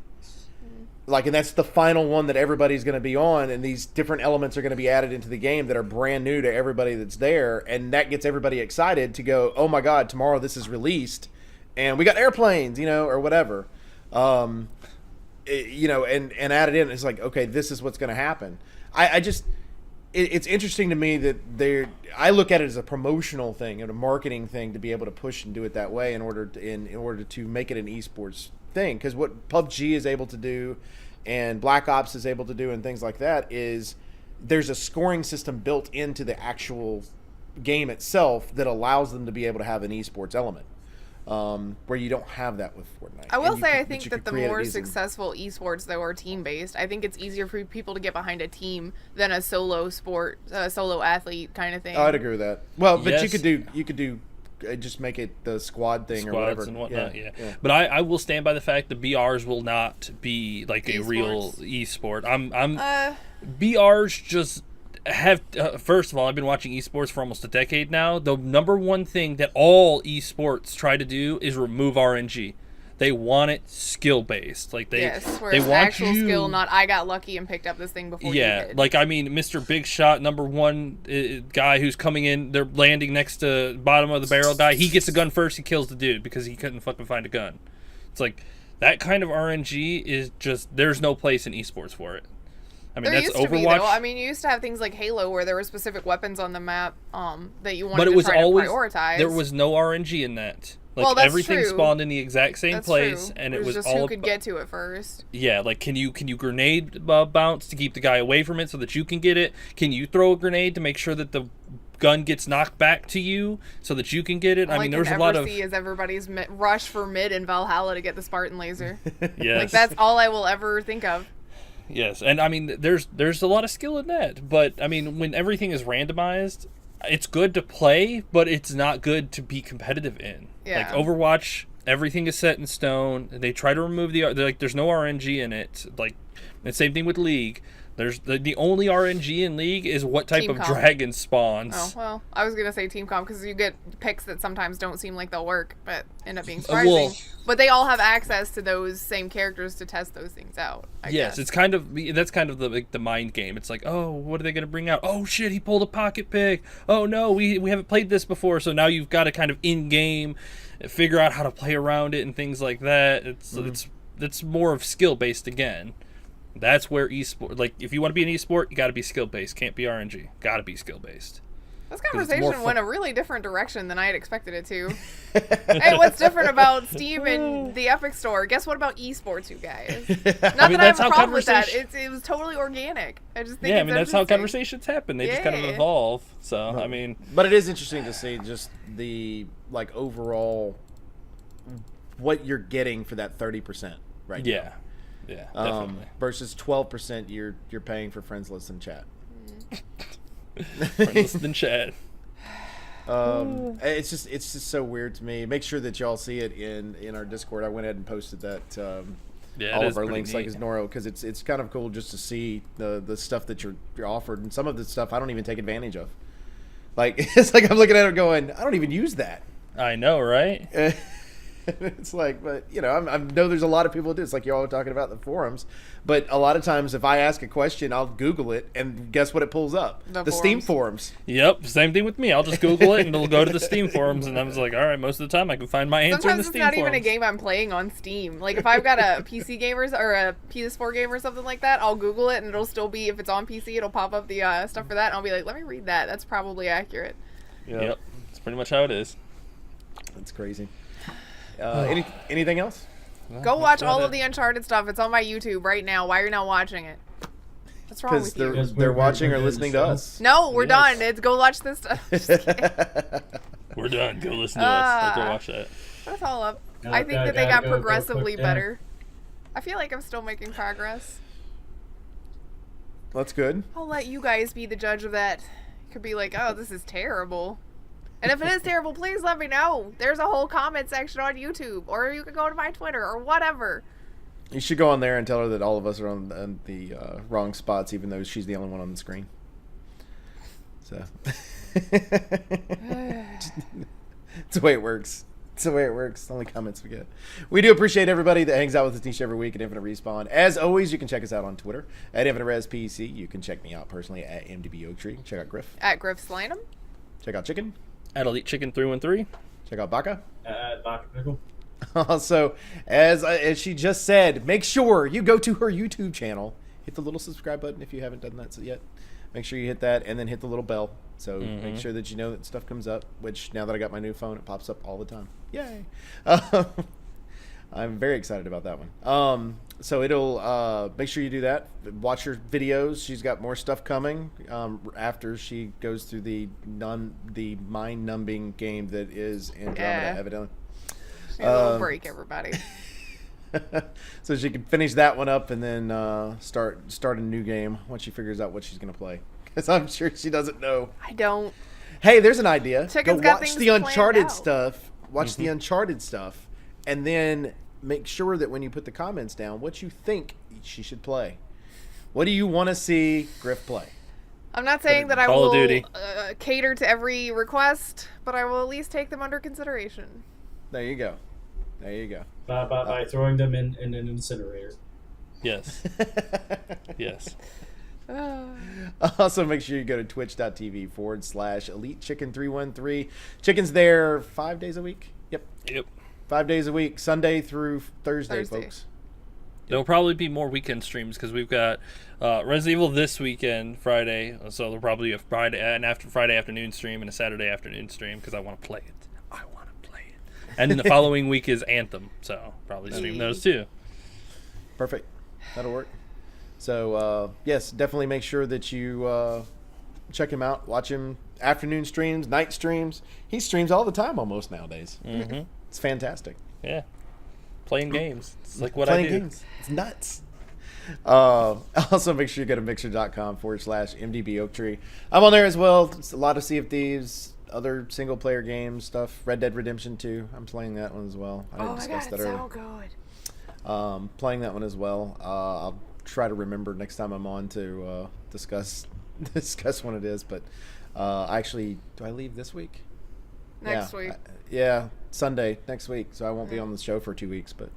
Like, and that's the final one that everybody's going to be on, and these different elements are going to be added into the game that are brand new to everybody that's there, and that gets everybody excited to go, oh my god, tomorrow this is released, and we got airplanes, or whatever. And add it in. It's like, okay, this is what's going to happen. It's interesting to me that I look at it as a promotional thing and a marketing thing to be able to push and do it that way in order to make it an esports thing. Because what PUBG is able to do and Black Ops is able to do and things like that is there's a scoring system built into the actual game itself that allows them to be able to have an esports element. Where you don't have that with Fortnite. I will say, I think that the more successful esports, though, are team-based. I think it's easier for people to get behind a team than a solo athlete kind of thing. Oh, I'd agree with that. Well, but you could do just make it the squad thing or whatever. And whatnot, yeah. But I will stand by the fact that BRs will not be like a real esport. BRs just have first of all, I've been watching esports for almost a decade now. The number one thing that all esports try to do is remove RNG. They want it skill based. Like they want actual skill, not I got lucky and picked up this thing before you did. Like, I mean, Mr. Big Shot, number one guy who's coming in, they're landing next to bottom of the barrel guy. He gets the gun first, he kills the dude because he couldn't fucking find a gun. It's like that kind of RNG is just, there's no place in esports for it. I mean, that's Overwatch. I mean, you used to have things like Halo where there were specific weapons on the map that you wanted to try to prioritize. There was no RNG in that. Like, well, that's everything true. Spawned in the exact same place, and it was just all who could get to it first. Yeah, like can you grenade bounce to keep the guy away from it so that you can get it? Can you throw a grenade to make sure that the gun gets knocked back to you so that you can get it? I mean, there's a lot of. Is everybody's rush for mid in Valhalla to get the Spartan laser. Yes. Like, that's all I will ever think of. Yes, and I mean, there's a lot of skill in that, but I mean, when everything is randomized, it's good to play, but it's not good to be competitive in. Yeah. Like Overwatch, everything is set in stone. They try to remove there's no RNG in it. Like, the same thing with League, There's the only RNG in League is what type Team of comp. dragon spawns. Oh, well, I was going to say team comp because you get picks that sometimes don't seem like they'll work, but end up being surprising. Well, but they all have access to those same characters to test those things out, I yes, guess. it's kind of that's kind of the mind game. It's like, oh, what are they going to bring out? Oh shit, he pulled a pocket pick. Oh no, we haven't played this before, so now you've got to kind of in game figure out how to play around it and things like that. It's more of skill based again. That's where esport, like, if you want to be an esport, you got to be skill based. Can't be RNG. Got to be skill based. This conversation went a really different direction than I had expected it to. Hey, what's different about Steam and the Epic Store? Guess what about esports, you guys? Not that I have a problem with that. It was totally organic. I just think that's how conversations happen. They just kind of evolve. So, I mean... But it is interesting to see just the, like, overall, what you're getting for that 30% right now. Yeah, definitely. Versus 12% you're paying for friends list and chat. Friends list and chat. It's just so weird to me. Make sure that y'all see it in our Discord. I went ahead and posted that all of our links neat. like as Noro, because it's kind of cool just to see the stuff that you're offered, and some of the stuff I don't even take advantage of. Like, it's like I'm looking at it going, I don't even use that. I know, right? It's like, but you know, I know there's a lot of people who do. It's like y'all were talking about the forums, but a lot of times if I ask a question, I'll Google it, and guess what it pulls up? The Steam forums. Yep, same thing with me. I'll just Google it, and it'll go to the Steam forums, and I was like, all right, most of the time I can find my answer in the Steam forums. Sometimes it's not even a game I'm playing on Steam. Like, if I've got a PC gamers or a PS4 game or something like that, I'll Google it, and it'll still be, if it's on PC, it'll pop up the stuff for that, and I'll be like, let me read that. That's probably accurate. Yep, that's pretty much how it is. That's crazy. Anything else? Go watch all of the Uncharted stuff. It's on my YouTube right now. Why are you not watching it? What's wrong with you? Because they're watching or listening to us. No, we're done. It's go watch this stuff. Just kidding. We're done. Go listen to us. Go watch that. That's all up. I think that they got progressively better. I feel like I'm still making progress. That's good. I'll let you guys be the judge of that. You could be like, oh, this is terrible. And if it is terrible, please let me know. There's a whole comment section on YouTube, or you can go to my Twitter, or whatever. You should go on there and tell her that all of us are on the wrong spots, even though she's the only one on the screen. So it's the way it works. It's the way it works. The only comments we get. We do appreciate everybody that hangs out with us each every week at Infinite Respawn. As always, you can check us out on Twitter at InfiniteResPC. You can check me out personally at MDB Oaktree. Check out Grif. At Grif Slanum. Check out Chicken. At Elite Chicken 313. Check out Baka. Baka Pickle. Also, as she just said, make sure you go to her YouTube channel. Hit the little subscribe button if you haven't done that yet. Make sure you hit that, and then hit the little bell. So make sure that you know that stuff comes up, which now that I got my new phone, it pops up all the time. Yay. I'm very excited about that one. So it'll make sure you do that. Watch her videos. She's got more stuff coming after she goes through the mind-numbing game that is Andromeda, evidently. A little break, everybody. So she can finish that one up and then start a new game once she figures out what she's going to play. Because I'm sure she doesn't know. I don't. Hey, there's an idea. Chicken's Go got watch things the Uncharted planned out. stuff. Watch the Uncharted stuff. And then make sure that when you put the comments down, what you think she should play. What do you want to see Grif play? I'm not saying that I Call will of Duty. Cater to every request, but I will at least take them under consideration. There you go. There you go. By throwing them in an incinerator. Yes. Yes. Also, make sure you go to twitch.tv/EliteChicken313. Chicken's there 5 days a week. Yep. 5 days a week, Sunday through Thursday. Folks. There'll probably be more weekend streams because we've got Resident Evil this weekend, Friday. So there'll probably be a Friday afternoon stream and a Saturday afternoon stream because I want to play it. And then the following week is Anthem, so probably stream those too. Perfect. That'll work. So, yes, definitely make sure that you check him out. Watch him afternoon streams, night streams. He streams all the time almost nowadays. Mm-hmm. It's fantastic. Yeah. Playing games. It's like what Playing I do. Games. It's nuts. Also, make sure you go to mixer.com/MDB Oaktree. I'm on there as well. It's a lot of Sea of Thieves, other single-player games stuff. Red Dead Redemption 2. I'm playing that one as well. I didn't discuss that earlier. So good. Playing that one as well. I'll try to remember next time I'm on to discuss when it is. But actually, do I leave this week? Next week. Yeah, Sunday next week. So I won't be on the show for 2 weeks, but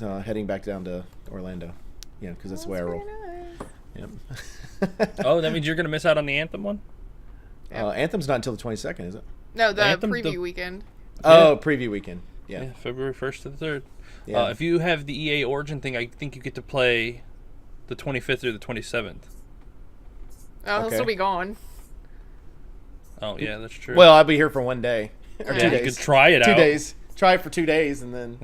heading back down to Orlando. Yeah, because that's the way I roll. Nice. Yep. Oh, that means you're gonna miss out on the Anthem one. Anthem's not until the 22nd, is it? No, the Anthem, preview the- weekend. Oh, preview weekend. Yeah. Yeah, February 1st to the 3rd. Yeah. If you have the EA Origin thing, I think you get to play the 25th or the 27th. Oh, he'll Okay. still be gone. Oh, yeah, that's true. Well, I'll be here for 1 day or Yeah, 2 you days. could try it 2 out. days. Try it for 2 days, and then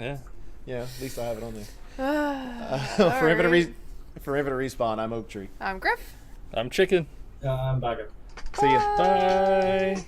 Yeah. at least I'll have it on there. All For Infinite right. Respawn, I'm Oak Tree. I'm Grif. I'm Chicken. I'm Baka. See ya. Bye.